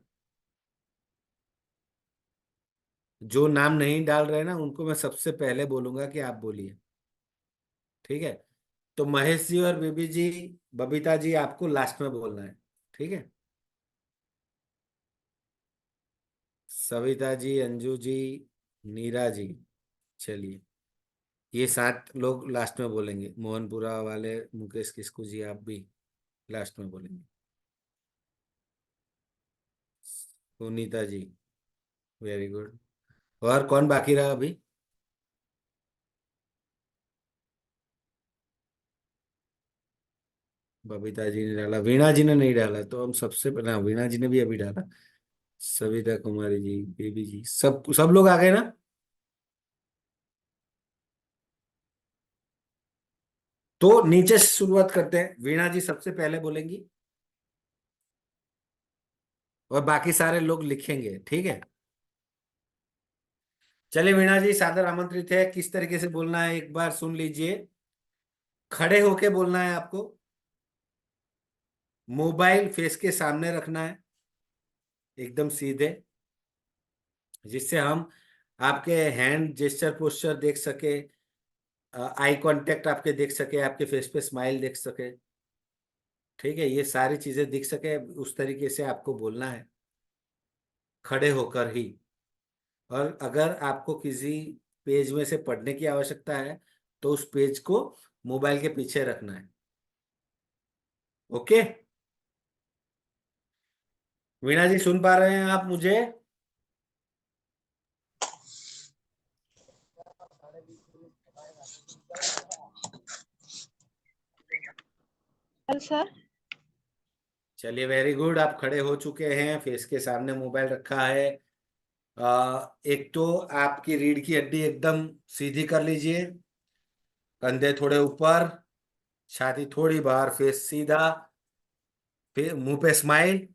जो नाम नहीं डाल रहे ना उनको मैं सबसे पहले बोलूंगा कि आप बोलिए। ठीक है। तो महेश जी और बेबी जी, बबीता जी, आपको लास्ट में बोलना है। ठीक है। सविता जी, अंजू जी, नीरा जी, चलिए ये 7 लोग लास्ट में बोलेंगे। मोहनपुरा वाले मुकेश किस्कू जी, आप भी लास्ट में बोलेंगे। Sunita ji, very good. और कौन बाकी रहा अभी? बबीता जी ने डाला, वीणा जी ने नहीं डाला, तो हम सबसे पहले, हाँ, वीणा जी ने भी अभी डाला। सविता कुमारी जी, बेबी जी, सब सब लोग आ गए ना? तो नीचे से शुरुआत करते हैं। वीणा जी सबसे पहले बोलेंगी और बाकी सारे लोग लिखेंगे, ठीक है? चलिए वीणा जी सादर आमंत्रित है। किस तरीके से बोलना है एक बार सुन लीजिए। खड़े होके बोलना है आपको, मोबाइल फेस के सामने रखना है एकदम सीधे, जिससे हम आपके हैंड जेस्चर पोस्चर देख सके, आई कांटेक्ट आपके देख सके, आपके फेस पे स्माइल देख सके, ठीक है? ये सारी चीजें दिख सके, उस तरीके से आपको बोलना है खड़े होकर ही। और अगर आपको किसी पेज में से पढ़ने की आवश्यकता है तो उस पेज को मोबाइल के पीछे रखना है। ओके वीणा जी, सुन पा रहे हैं आप मुझे? सर चलिए वेरी गुड, आप खड़े हो चुके हैं, फेस के सामने मोबाइल रखा है। एक तो आपकी रीढ़ की हड्डी एकदम सीधी कर लीजिए, कंधे थोड़े ऊपर, छाती थोड़ी बाहर, फेस सीधा, फिर मुंह पे स्माइल।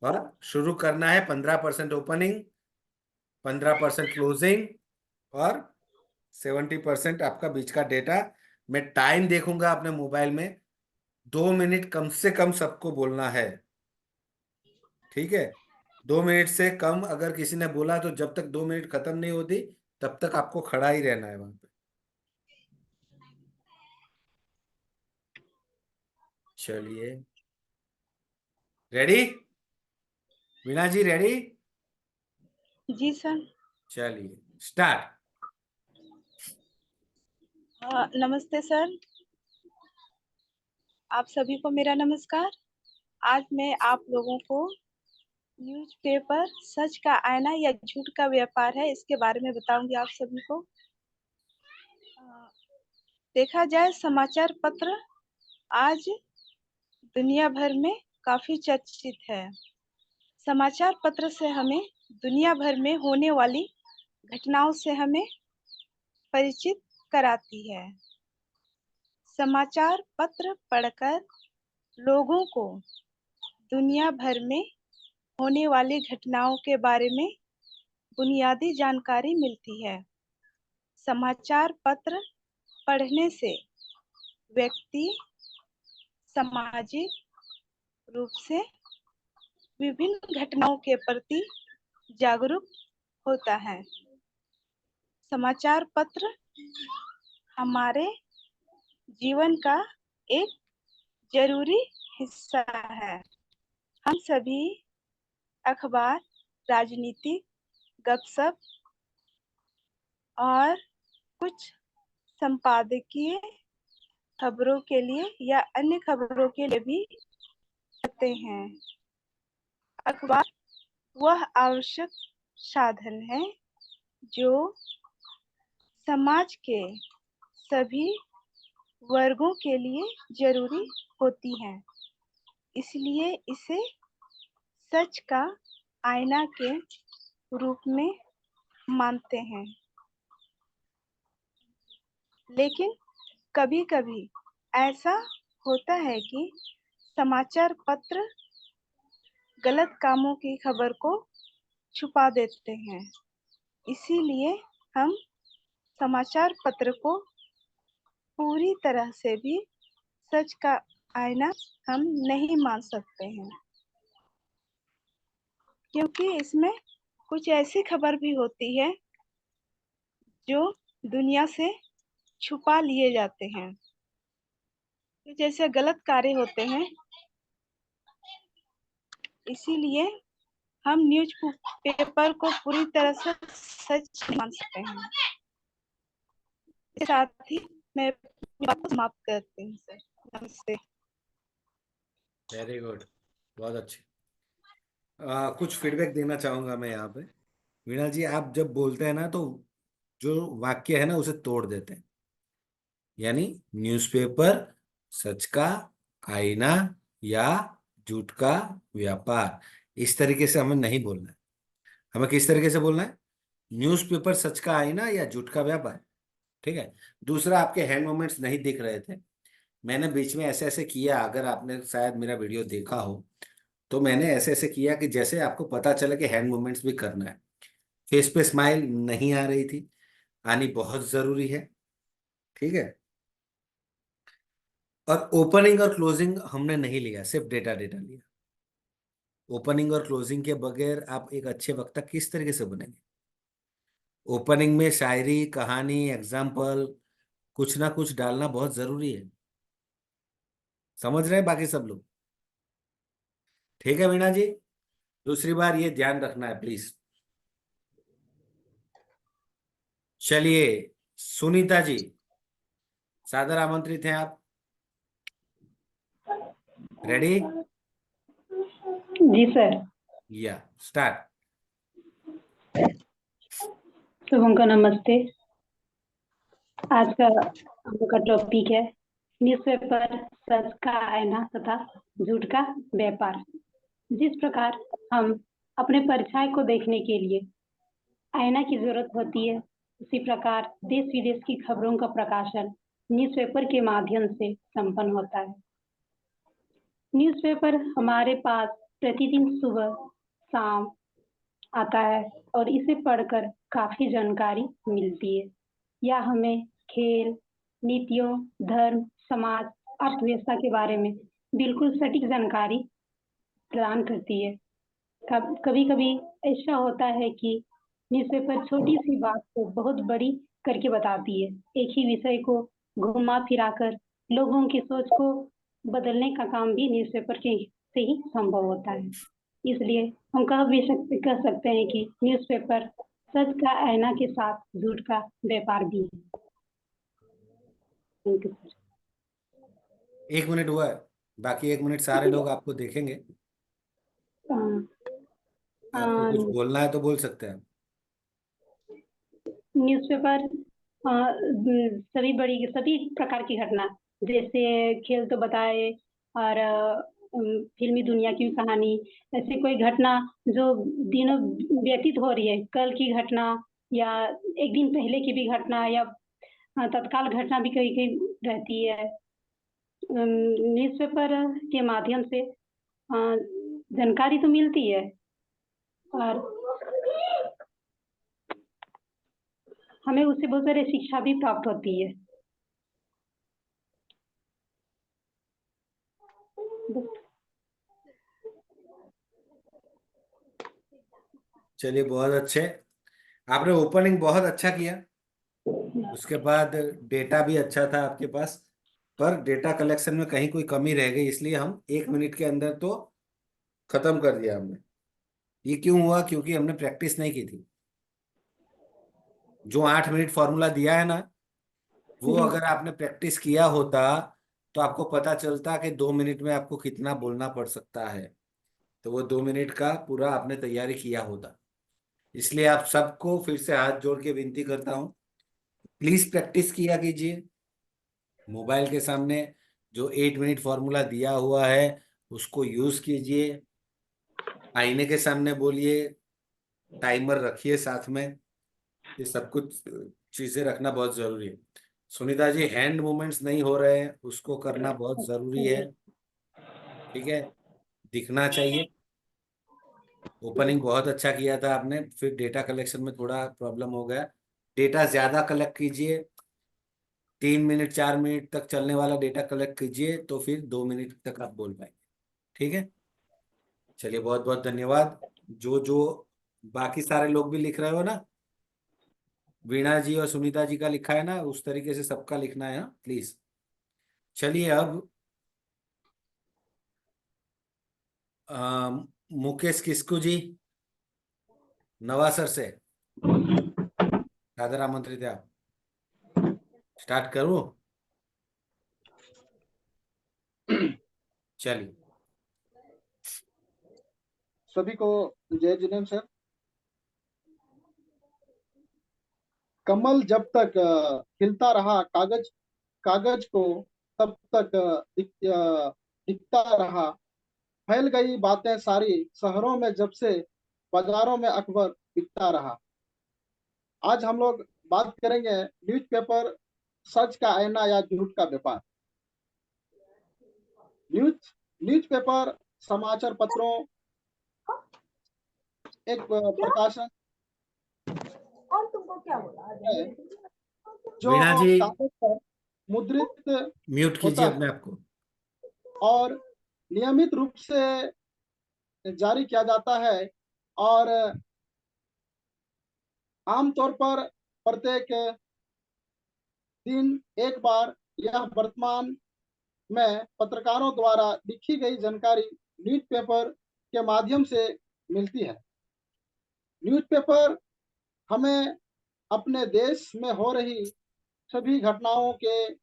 और शुरू करना है 15% ओपनिंग, 15% क्लोजिंग और 70% आपका बीच का डेटा। मैं टाइम देखूंगा अपने मोबाइल में, 2 मिनट कम से कम सबको बोलना है, ठीक है? 2 मिनट से कम अगर किसी ने बोला तो जब तक 2 मिनट खत्म नहीं होती तब तक आपको खड़ा ही रहना है वहां पे। चलिए रेडी? वीणा जी रेडी? जी सर। चलिए स्टार्ट। नमस्ते सर, आप सभी को मेरा नमस्कार। आज मैं आप लोगों को न्यूज़पेपर सच का आईना या झूठ का व्यापार है इसके बारे में बताऊंगी आप सभी को। देखा जाए समाचार पत्र आज दुनिया भर में काफी चर्चित है। समाचार पत्र से हमें दुनिया भर में होने वाली घटनाओं से हमें परिचित कराती है। समाचार पत्र पढ़कर लोगों को दुनिया भर में होने वाली घटनाओं के बारे में बुनियादी जानकारी मिलती है। समाचार पत्र पढ़ने से व्यक्ति सामाजिक रूप से विभिन्न घटनाओं के प्रति जागरूक होता है। समाचार पत्र हमारे जीवन का एक जरूरी हिस्सा है। हम सभी अखबार, राजनीतिक गपशप और कुछ संपादकीय खबरों के लिए या अन्य खबरों के लिए भी पढ़ते हैं। अखबार वह आवश्यक साधन है जो समाज के सभी वर्गों के लिए जरूरी होती है, इसलिए इसे सच का आईना के रूप में मानते हैं। लेकिन कभी-कभी ऐसा होता है कि समाचार पत्र गलत कामों की खबर को छुपा देते हैं, इसीलिए हम समाचार पत्र को पूरी तरह से भी सच का आईना हम नहीं मान सकते हैं, क्योंकि इसमें कुछ ऐसी खबर भी होती है जो दुनिया से छुपा लिए जाते हैं। तो जैसे गलत कार्य होते हैं, इसीलिए हम न्यूज पेपर को पूरी तरह से सच नहीं मान सकते हैं। इसके साथ ही मैं अपनी बात को समाप्त करती हूँ सर। नमस्ते। वेरी गुड, बहुत अच्छे। कुछ फीडबैक देना चाहूंगा मैं यहाँ पे। वीणा जी आप जब बोलते हैं ना तो जो वाक्य है ना उसे तोड़ देते हैं, यानी न्यूज़पेपर सच का आईना या झूठ का व्यापार, इस तरीके से हमें नहीं बोलना है। हमें किस तरीके से बोलना है? न्यूज़पेपर सच का आईना या झूठ का व्यापार, ठीक है। दूसरा, आपके हैंड मूवमेंट्स नहीं दिख रहे थे, मैंने बीच में ऐसे ऐसे किया, अगर आपने शायद मेरा वीडियो देखा हो तो मैंने ऐसे ऐसे किया कि जैसे आपको पता चले कि हैंड मूवमेंट्स भी करना है। फेस पे स्माइल नहीं आ रही थी, आनी बहुत जरूरी है, ठीक है। और ओपनिंग और क्लोजिंग हमने नहीं लिया, सिर्फ डेटा डेटा लिया। ओपनिंग और क्लोजिंग के बगैर आप एक अच्छे वक्ता किस तरीके से बनेंगे? ओपनिंग में शायरी, कहानी, एग्जाम्पल, कुछ ना कुछ डालना बहुत जरूरी है। समझ रहे हैं बाकी सब लोग? ठीक है वीणा जी, दूसरी बार ये ध्यान रखना है प्लीज। चलिए सुनीता जी, सादर आमंत्रित हैं आप। रेडी? जी सर। या स्टार्ट। शुभम का नमस्ते। आज का हम लोग का टॉपिक है न्यूज़पेपर, सच का आईना तथा झूठ का व्यापार। जिस प्रकार हम अपने परछाई को देखने के लिए आईना की जरूरत होती है, उसी प्रकार देश विदेश की खबरों का प्रकाशन न्यूज़पेपर के माध्यम से संपन्न होता है। न्यूज़पेपर हमारे पास प्रतिदिन सुबह शाम आता है और इसे पढ़कर काफी जानकारी मिलती है। यह हमें खेल, नीतियों, धर्म, समाज, अर्थव्यवस्था के बारे में बिल्कुल सटीक जानकारी प्रदान करती है। कभी कभी ऐसा होता है कि न्यूज़पेपर छोटी सी बात को बहुत बड़ी करके बताती है। एक ही विषय को घुमा फिराकर लोगों की सोच को बदलने का काम भी न्यूज़पेपर के से ही संभव होता है। इसलिए हम कह सकते हैं कि न्यूज़पेपर सच का आईना के साथ झूठ का व्यापार भी है। Thank you sir. 1 मिनट हुआ है, बाकी 1 मिनट सारे लोग आपको देखेंगे। आपको कुछ बोलना है तो बोल सकते हैं। न्यूज़पेपर सभी प्रकार की घटना, जैसे खेल तो बताए और फिल्मी दुनिया की कहानी, ऐसी कोई घटना जो दिनों व्यतीत हो रही है, कल की घटना या एक दिन पहले की भी घटना या तत्काल घटना भी कहीं कहीं रहती है। न्यूज़पेपर के माध्यम से जानकारी तो मिलती है और हमें उससे बहुत सारी शिक्षा भी प्राप्त होती है। चलिए बहुत अच्छे, आपने ओपनिंग बहुत अच्छा किया, उसके बाद डेटा भी अच्छा था आपके पास, पर डेटा कलेक्शन में कहीं कोई कमी रह गई, इसलिए हम 1 मिनट के अंदर तो खत्म कर दिया हमने। ये क्यों हुआ? क्योंकि हमने प्रैक्टिस नहीं की थी। जो 8 मिनट फॉर्मूला दिया है ना, वो अगर आपने प्रैक्टिस किया होता तो आपको पता चलता कि 2 मिनट में आपको कितना बोलना पड़ सकता है, तो वो 2 मिनट का पूरा आपने तैयारी किया होता। इसलिए आप सबको फिर से हाथ जोड़ के विनती करता हूँ, प्लीज प्रैक्टिस किया कीजिए। मोबाइल के सामने जो 8 मिनट फॉर्मूला दिया हुआ है उसको यूज कीजिए, आईने के सामने बोलिए, टाइमर रखिए साथ में, ये सब कुछ चीजें रखना बहुत जरूरी है। सुनीता जी, हैंड मूवमेंट्स नहीं हो रहे हैं, उसको करना बहुत जरूरी है, ठीक है, दिखना चाहिए। ओपनिंग बहुत अच्छा किया था आपने, फिर डेटा कलेक्शन में थोड़ा प्रॉब्लम हो गया। डेटा ज्यादा कलेक्ट कीजिए, 3 मिनट 4 मिनट तक चलने वाला डेटा कलेक्ट कीजिए, तो फिर 2 मिनट तक आप बोल पाएंगे, ठीक है। चलिए बहुत बहुत धन्यवाद। जो जो बाकी सारे लोग भी लिख रहे हो ना, वीणा जी और सुनीता जी का लिखा है ना, उस तरीके से सबका लिखना है प्लीज। चलिए अब मुकेश किस्कू जी, नवासर से सादर आमंत्रित है आप। स्टार्ट करूं? चलिए। सभी को जय जिनेम सर। कमल जब तक खिलता रहा कागज कागज को तब तक दिखता रहा। फैल गई बातें सारी शहरों में जब से बाजारों में अकबर बिकता रहा। आज हम लोग बात करेंगे न्यूज़पेपर सच का आईना या झूठ का व्यापार। न्यूज़पेपर समाचार पत्रों एक प्रकाशन है जो वीणा जी कागज पर मुद्रित म्यूट होता कीजिए है अपने आप को। और नियमित रूप से जारी किया जाता है और आमतौर पर प्रत्येक दिन एक बार यह वर्तमान में पत्रकारों द्वारा लिखी गई जानकारी न्यूज़पेपर के माध्यम से मिलती है। न्यूज़पेपर हमें अपने देश में हो रही सभी घटनाओं के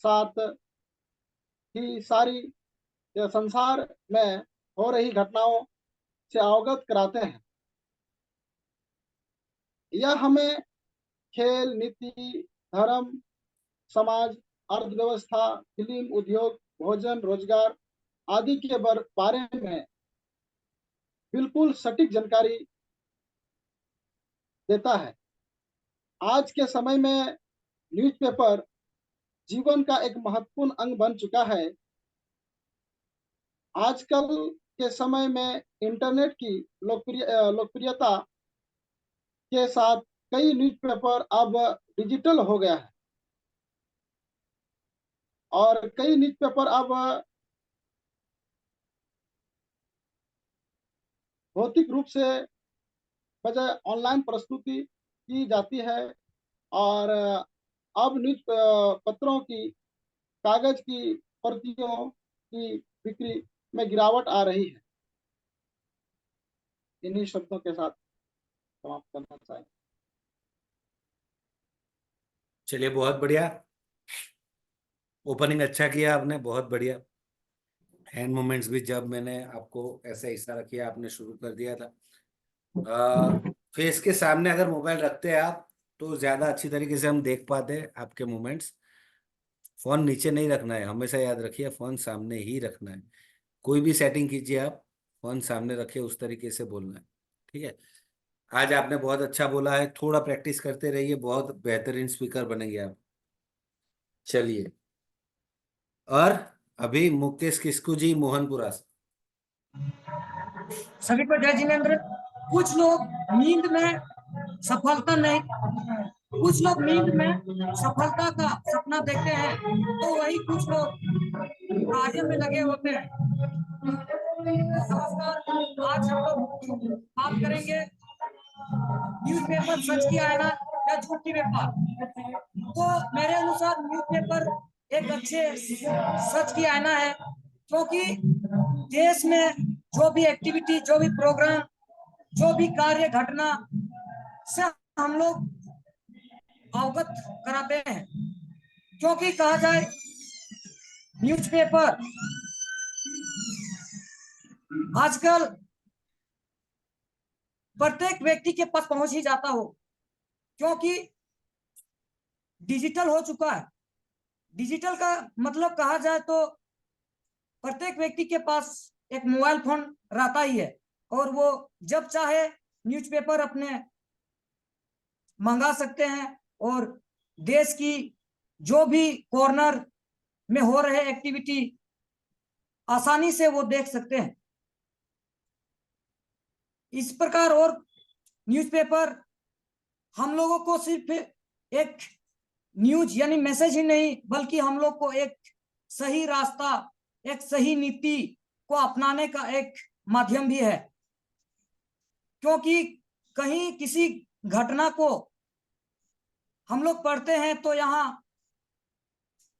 साथ ही सारी संसार में हो रही घटनाओं से अवगत कराते हैं। यह हमें खेल, नीति, धर्म, समाज, अर्थव्यवस्था, फिल्म उद्योग, भोजन, रोजगार आदि के बारे में बिल्कुल सटीक जानकारी देता है। आज के समय में न्यूज़पेपर जीवन का एक महत्वपूर्ण अंग बन चुका है। आजकल के समय में इंटरनेट की लोकप्रियता के साथ कई न्यूज़पेपर अब डिजिटल हो गया है और कई न्यूज़पेपर अब भौतिक रूप से बजाय ऑनलाइन प्रस्तुति की जाती है और अब न्यूज़ पत्रों की कागज की प्रतियों की बिक्री में गिरावट आ रही है। इन्हीं शब्दों के साथ समाप्त करना चाहिए। चलिए, बहुत बढ़िया ओपनिंग अच्छा किया आपने, बहुत बढ़िया। हैंड मूवमेंट्स भी जब मैंने आपको ऐसे इशारा किया आपने शुरू कर दिया था। फेस के सामने अगर मोबाइल रखते हैं आप तो ज्यादा अच्छी तरीके से हम देख पाते हैं आपके मूवमेंट्स। फोन नीचे नहीं रखना है, हमेशा याद रखिए, फोन सामने ही रखना है। कोई भी सेटिंग कीजिए आप, फोन सामने रखिए, उस तरीके से बोलना है। ठीक है। आज आपने बहुत अच्छा बोला है, थोड़ा प्रैक्टिस करते रहिए, बहुत बेहतरीन स्पीकर बनेंगे आप। चलिए, और अभी मुकेश किस्कू जी मोहनपुरा से। सभी को जय जिनेन्द्र। कुछ लोग नींद में सफलता नहीं, कुछ लोग नींद में सफलता का सपना देखते हैं तो वही कुछ लोग कार्य में लगे होते हैं। नमस्कार, आज हम लोग बात करेंगे न्यूज़पेपर सच की आईना या झूठ की व्यापार। तो मेरे अनुसार न्यूज़पेपर एक अच्छे सच की आईना है, क्योंकि देश में जो भी एक्टिविटी, जो भी प्रोग्राम, जो भी कार्य घटना से हम लोग अवगत कराते हैं। क्योंकि कहा जाए न्यूज़पेपर आजकल प्रत्येक व्यक्ति के पास पहुंच ही जाता हो, क्योंकि डिजिटल हो चुका है। डिजिटल का मतलब कहा जाए तो प्रत्येक व्यक्ति के पास एक मोबाइल फोन रहता ही है और वो जब चाहे न्यूज़पेपर अपने मंगा सकते हैं और देश की जो भी कॉर्नर में हो रहे एक्टिविटी आसानी से वो देख सकते हैं। इस प्रकार और न्यूज़पेपर हम लोगों को सिर्फ एक न्यूज यानी मैसेज ही नहीं, बल्कि हम लोग को एक सही रास्ता, एक सही नीति को अपनाने का एक माध्यम भी है। क्योंकि कहीं किसी घटना को हम लोग पढ़ते हैं तो यहाँ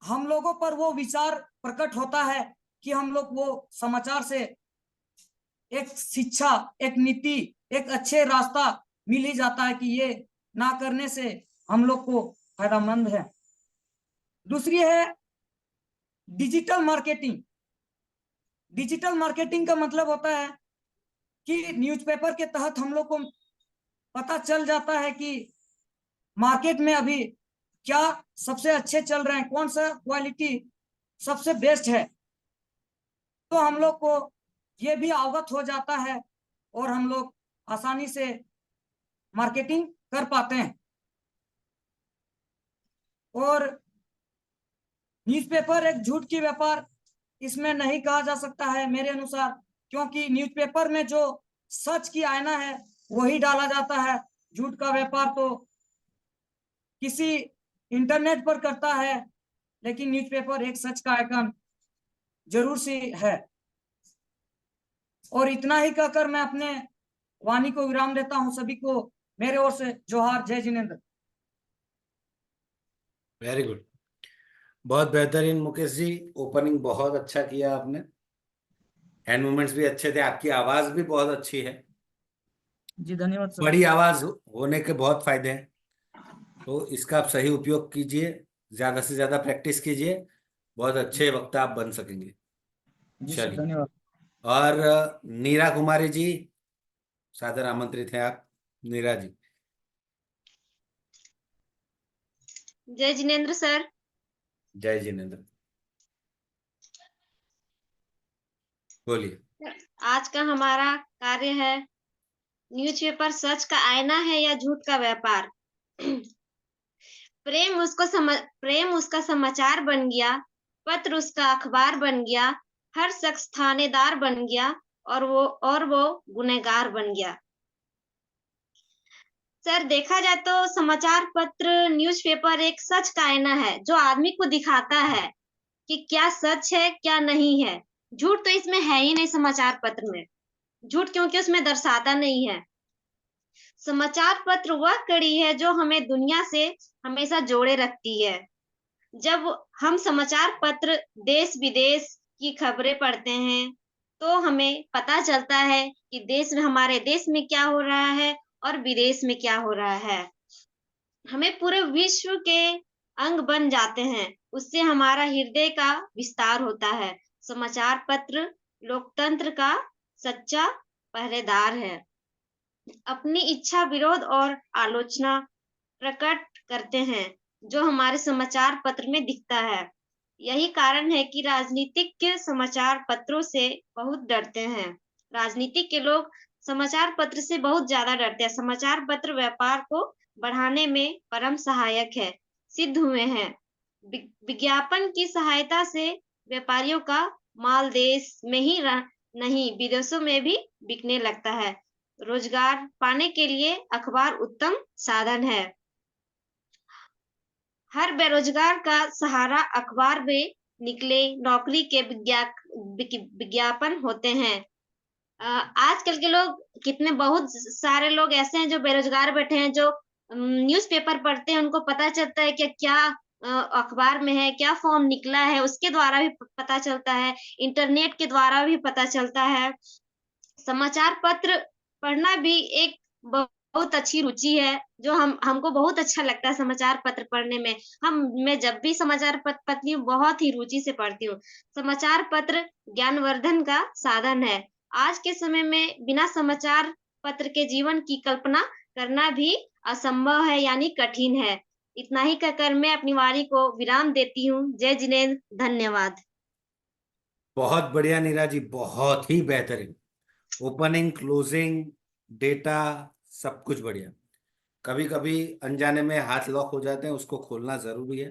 हम लोगों पर वो विचार प्रकट होता है कि हम लोग वो समाचार से एक शिक्षा, एक नीति, एक अच्छे रास्ता मिल ही जाता है कि ये ना करने से हम लोग को फायदामंद है। दूसरी है डिजिटल मार्केटिंग। डिजिटल मार्केटिंग का मतलब होता है कि न्यूज़पेपर के तहत हम लोग को पता चल जाता है कि मार्केट में अभी क्या सबसे अच्छे चल रहे हैं, कौन सा क्वालिटी सबसे बेस्ट है, तो हम लोग को ये भी अवगत हो जाता है और हम लोग आसानी से मार्केटिंग कर पाते हैं। और न्यूज़पेपर एक झूठ की व्यापार इसमें नहीं कहा जा सकता है मेरे अनुसार, क्योंकि न्यूज़पेपर में जो सच की आईना है वही डाला जाता है। झूठ का व्यापार तो किसी इंटरनेट पर करता है, लेकिन न्यूज़पेपर एक सच का आइकन जरूर सी है। और इतना ही कहकर मैं अपने वाणी को विराम देता हूं। सभी को मेरे ओर से जोहार। जय जिनेंद्र। वेरी गुड, बहुत बेहतरीन मुकेश जी, ओपनिंग बहुत अच्छा किया आपने, हैंड मूवमेंट्स भी अच्छे थे, आपकी आवाज भी बहुत अच्छी है। जी धन्यवाद सर। बड़ी आवाज होने के बहुत फायदे हैं, तो इसका आप सही उपयोग कीजिए, ज्यादा से ज्यादा प्रैक्टिस कीजिए, बहुत अच्छे वक्ता आप बन सकेंगे। जी सर चलिए, धन्यवाद। और नीरा कुमारी जी, सादर आमंत्रित हैं आप। नीरा जी। जय जिनेंद्र सर। जय जिनेंद्र, बोलिए। आज का हमारा कार्य है न्यूज़पेपर सच का आईना है या झूठ का व्यापार। प्रेम उसका समाचार बन गया, पत्र उसका अखबार बन गया, हर शख्स थानेदार बन गया और वो गुनहगार बन गया। सर देखा जाए तो समाचार पत्र न्यूज़पेपर एक सच का आईना है जो आदमी को दिखाता है कि क्या सच है क्या नहीं है। झूठ तो इसमें है ही नहीं समाचार पत्र में, झूठ क्योंकि उसमें दर्शाता नहीं है। समाचार पत्र वह कड़ी है जो हमें दुनिया से हमेशा जोड़े रखती है। जब हम समाचार पत्र देश विदेश की खबरें पढ़ते हैं तो हमें पता चलता है कि हमारे देश में क्या हो रहा है और विदेश में क्या हो रहा है। हमें पूरे विश्व के अंग बन जाते हैं, उससे हमारा हृदय का विस्तार होता है। समाचार पत्र लोकतंत्र का सच्चा पहरेदार है, अपनी इच्छा विरोध और आलोचना प्रकट करते हैं जो हमारे समाचार पत्र में दिखता है। यही कारण है कि राजनीतिक के समाचार पत्रों से बहुत डरते हैं। राजनीतिक के लोग समाचार पत्र से बहुत ज्यादा डरते हैं। समाचार पत्र व्यापार को बढ़ाने में परम सहायक है, सिद्ध हुए हैं। विज्ञापन की सहायता से व्यापारियों का माल देश में ही नहीं विदेशों में भी बिकने लगता है। रोजगार पाने के लिए अखबार उत्तम साधन है। हर बेरोजगार का सहारा अखबार में निकले नौकरी के विज्ञापन होते हैं। आजकल के लोग कितने बहुत सारे लोग ऐसे हैं जो बेरोजगार बैठे हैं, जो न्यूज़पेपर पढ़ते हैं, उनको पता चलता है कि क्या अखबार में है, क्या फॉर्म निकला है, उसके द्वारा भी पता चलता है, इंटरनेट के द्वारा भी पता चलता है। समाचार पत्र पढ़ना भी एक बहुत अच्छी रुचि है, जो हमको बहुत अच्छा लगता है समाचार पत्र पढ़ने में। मैं जब भी समाचार पत्र पढ़ती हूँ बहुत ही रुचि से पढ़ती हूँ। समाचार पत्र ज्ञानवर्धन का साधन है। आज के समय में बिना समाचार पत्र के जीवन की कल्पना करना भी असंभव है, यानी कठिन है। इतना ही कहकर मैं अपनी वाणी को विराम देती हूँ। जय जिनेंद्र, धन्यवाद। बहुत बढ़िया नीरा जी, बहुत ही बेहतरीन ओपनिंग, क्लोजिंग, डेटा, सब कुछ बढ़िया। कभी कभी अनजाने में हाथ लॉक हो जाते हैं, उसको खोलना जरूरी है।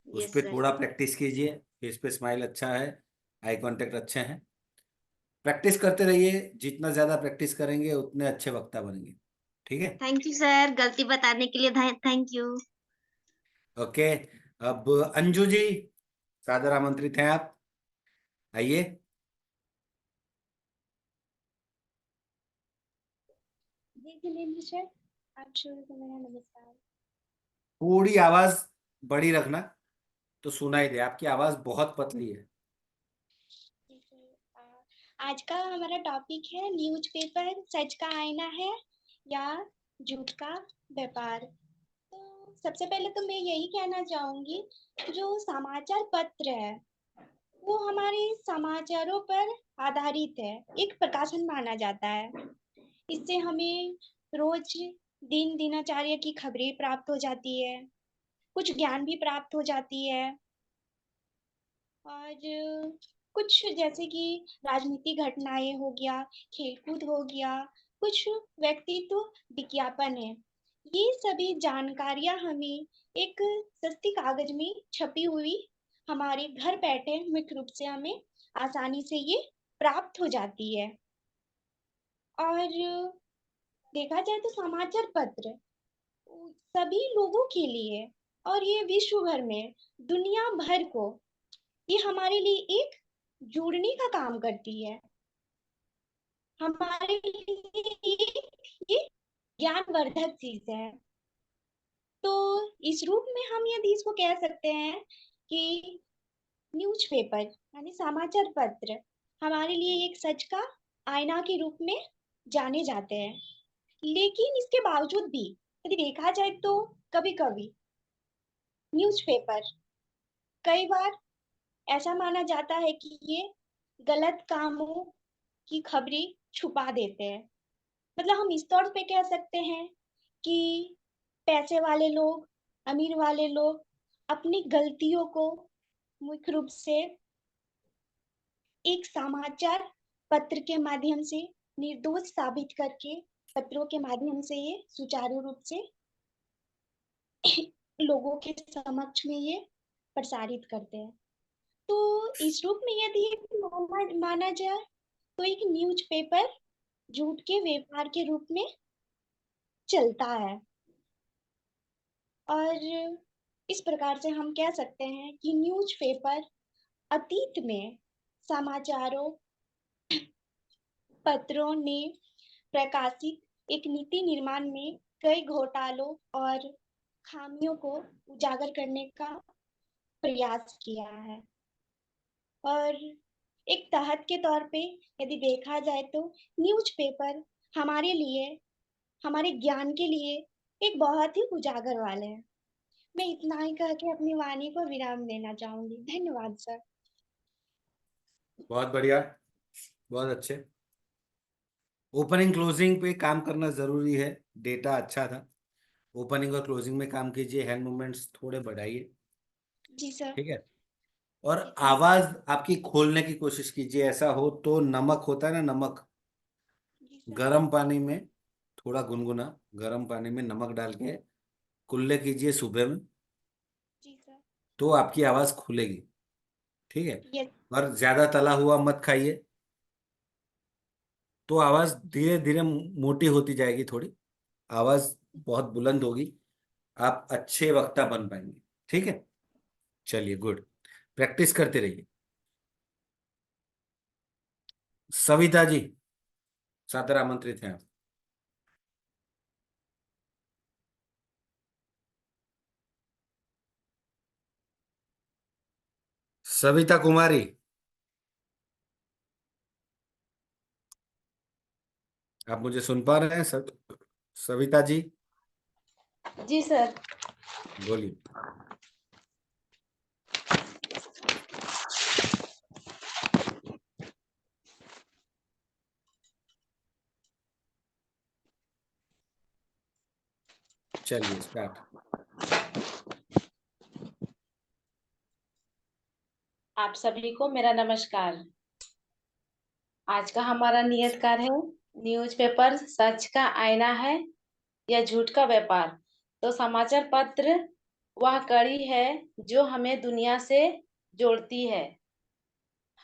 उस यस पर सर। थोड़ा प्रैक्टिस कीजिए, फेस पे स्माइल अच्छा है, आई कांटेक्ट अच्छे हैं, प्रैक्टिस करते रहिए। जितना ज्यादा प्रैक्टिस करेंगे उतने अच्छे वक्ता बनेंगे। ठीक है, थैंक यू सर, गलती बताने के लिए थैंक यू। ओके। अब अंजू जी, सादर आमंत्रित हैं आप, आइए। जी जिनेंद्र सर, आप शुरू करें। नमस्कार। थोड़ी आवाज बड़ी रखना तो सुनाई दे, आपकी आवाज बहुत पतली है। जी सर, आज का हमारा टॉपिक है न्यूज़पेपर सच का आईना है या झूठ का व्यापार। तो सबसे पहले तो मैं यही कहना चाहूंगी, जो समाचार पत्र है वो हमारे समाचारों पर आधारित है, एक प्रकाशन माना जाता है। इससे हमें रोज दिनचर्या की खबरें प्राप्त हो जाती है, कुछ ज्ञान भी प्राप्त हो जाती है, और कुछ जैसे कि राजनीतिक घटनाएं हो गया, खेलकूद हो गया, कुछ व्यक्तित्व विज्ञापन है। ये सभी जानकारियां हमें एक सस्ती कागज में छपी हुई हमारे घर बैठे मुख्य रूप से हमें आसानी से ये प्राप्त हो जाती है। और देखा जाए तो समाचार पत्र सभी लोगों के लिए और ये विश्व भर में दुनिया भर को ये हमारे लिए एक जोड़ने का काम करती है। हमारे लिए ये ज्ञानवर्धक चीज है। तो इस रूप में हम यदि इसको कह सकते हैं कि न्यूज़पेपर यानी समाचार पत्र हमारे लिए एक सच का आईना के रूप में जाने जाते हैं। लेकिन इसके बावजूद भी यदि देखा जाए तो कभी कभी न्यूज़पेपर कई बार ऐसा माना जाता है कि ये गलत कामों की खबरें छुपा देते हैं। मतलब हम इस तौर पे कह सकते हैं कि पैसे वाले लोग, अमीर वाले लोग अपनी गलतियों को मुख्य रूप से एक समाचार पत्र के माध्यम से निर्दोष साबित करके पत्रों के माध्यम से ये सुचारू रूप से लोगों के समक्ष में ये प्रसारित करते हैं। तो इस रूप में यदि माना जाए तो एक न्यूज़पेपर झूठ के व्यापार के रूप में चलता है। और इस प्रकार से हम कह सकते हैं कि न्यूज़पेपर अतीत में समाचारों पत्रों ने प्रकाशित एक नीति निर्माण में कई घोटालों और खामियों को उजागर करने का प्रयास किया है। और एक तहत के तौर पे यदि देखा जाए तो न्यूज़पेपर हमारे लिए, हमारे ज्ञान के लिए एक बहुत ही उजागर वाले हैं। मैं इतना ही कह के अपनी वाणी को विराम देना चाहूंगी। धन्यवाद सर। बहुत बढ़िया, बहुत अच्छे। ओपनिंग क्लोजिंग पे काम करना जरूरी है। डेटा अच्छा था। ओपनिंग और क्लोजिंग में काम कीजिए, हैंड मूवमेंट्स थोड़े बढ़ाइए। जी सर। ठीक है। और आवाज आपकी खोलने की कोशिश कीजिए। ऐसा हो तो नमक होता है ना, नमक, जी सर। गर्म पानी में थोड़ा गुनगुना गर्म पानी में नमक डाल के कुल्ले कीजिए सुबह में, जी सर। तो आपकी आवाज खुलेगी। ठीक है। यस। और ज्यादा तला हुआ मत खाइए, तो आवाज धीरे धीरे मोटी होती जाएगी थोड़ी, आवाज बहुत बुलंद होगी, आप अच्छे वक्ता बन पाएंगे। ठीक है, चलिए, गुड। प्रैक्टिस करते रहिए। सविता जी, सादर आमंत्रित हैं आप। सविता कुमारी, आप मुझे सुन पा रहे हैं सविता जी? जी सर। बोलिए। चलिए, स्टार्ट। आप सभी को मेरा नमस्कार। आज का हमारा नियत कार्य है, न्यूज़पेपर सच का आईना है या झूठ का व्यापार। तो समाचार पत्र वह कड़ी है जो हमें दुनिया से जोड़ती है।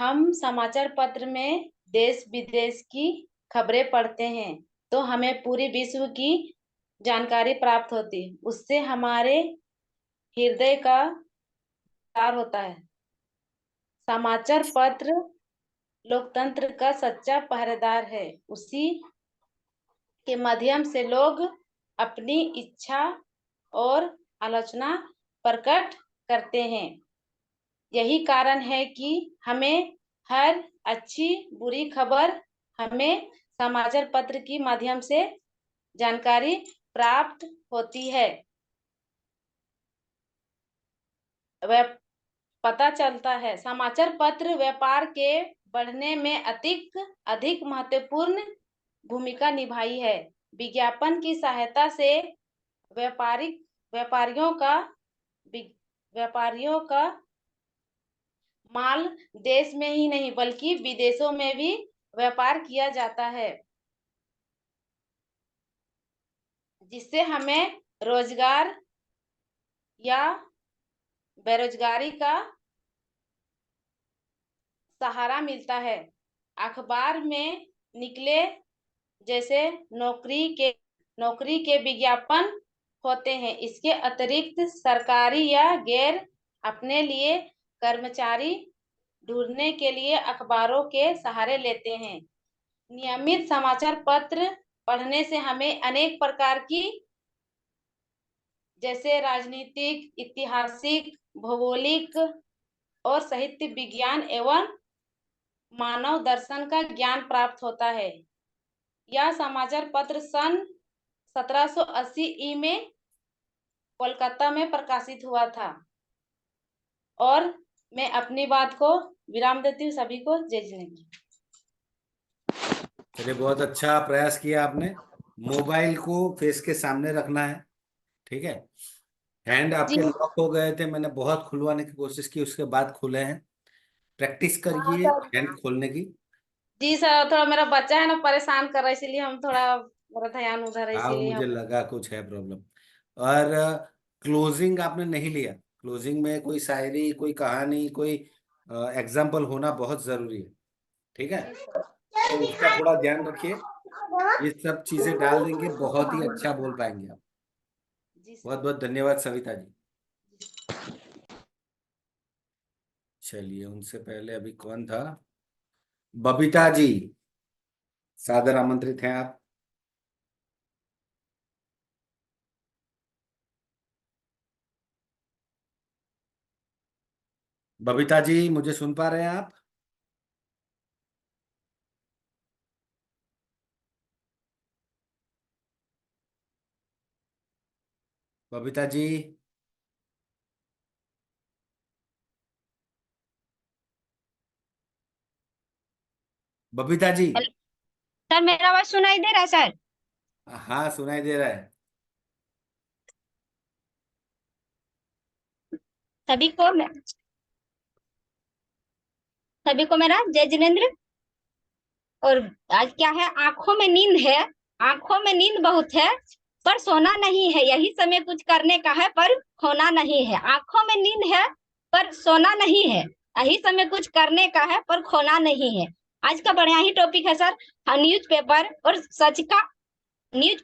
हम समाचार पत्र में देश विदेश की खबरें पढ़ते हैं तो हमें पूरी विश्व की जानकारी प्राप्त होती है। उससे हमारे हृदय का विस्तार होता है। समाचार पत्र लोकतंत्र का सच्चा पहरेदार है। उसी के माध्यम से लोग अपनी इच्छा और आलोचना प्रकट करते हैं। यही कारण है कि हमें हर अच्छी बुरी खबर हमें समाचार पत्र के माध्यम से जानकारी प्राप्त होती है। वह पता चलता है। समाचार पत्र व्यापार के बढ़ने में अधिक महत्वपूर्ण भूमिका निभाई है। विज्ञापन की सहायता से व्यापारियों का माल देश में ही नहीं बल्कि विदेशों में भी व्यापार किया जाता है। जिससे हमें रोजगार या बेरोजगारी का सहारा मिलता है। अखबार में निकले जैसे नौकरी के विज्ञापन होते हैं। इसके अतिरिक्त सरकारी या गैर अपने लिए कर्मचारी ढूंढने के लिए अखबारों के सहारे लेते हैं। नियमित समाचार पत्र पढ़ने से हमें अनेक प्रकार की जैसे राजनीतिक, ऐतिहासिक, भौगोलिक और साहित्य विज्ञान एवं मानव दर्शन का ज्ञान प्राप्त होता है। यह समाचार पत्र सन 1780 ई में कोलकाता में प्रकाशित हुआ था। और मैं अपनी बात को विराम देती हूँ। सभी को जय जिनेंद्र। चलिए, बहुत अच्छा प्रयास किया आपने। मोबाइल को फेस के सामने रखना है, ठीक है। हैंड आपके लॉक हो गए थे, मैंने बहुत खुलवाने की कोशिश की, उसके बाद खुले हैं। प्रैक्टिस करिए हैंड खोलने की। जी सर, थोड़ा मेरा बच्चा है ना परेशान कर रहा है, इसीलिए हम थोड़ा मेरा ध्यान उधर है, हाँ, इसीलिए मुझे हम लगा कुछ है प्रॉब्लम। और क्लोजिंग आपने नहीं लिया। क्लोजिंग में कोई शायरी, कोई कहानी, कोई एग्जाम्पल होना बहुत जरूरी है, ठीक है। तो उसका थोड़ा ध्यान रखिए। ये सब चीजें डाल देंगे, बहुत ही अच्छा बोल पाएंगे आप। जी सर। बहुत बहुत धन्यवाद सविता जी। चलिए, उनसे पहले अभी कौन था? बबीता जी, सादर आमंत्रित हैं आप। बबीता जी, मुझे सुन पा रहे हैं आप? बबीता जी, बबीता जी। सर मेरा आवाज सुनाई दे रहा है सर? हाँ, सुनाई दे रहा है। सभी को सभी को मेरा जय जिनेंद्र। और आज क्या है, आंखों में नींद है, आंखों में नींद बहुत है पर सोना नहीं है। यही समय कुछ करने का है पर खोना नहीं है। आंखों में नींद है पर सोना नहीं है। यही समय कुछ करने का है पर खोना नहीं है। आज का बढ़िया ही टॉपिक है सर, न्यूज पेपर और सच का। न्यूज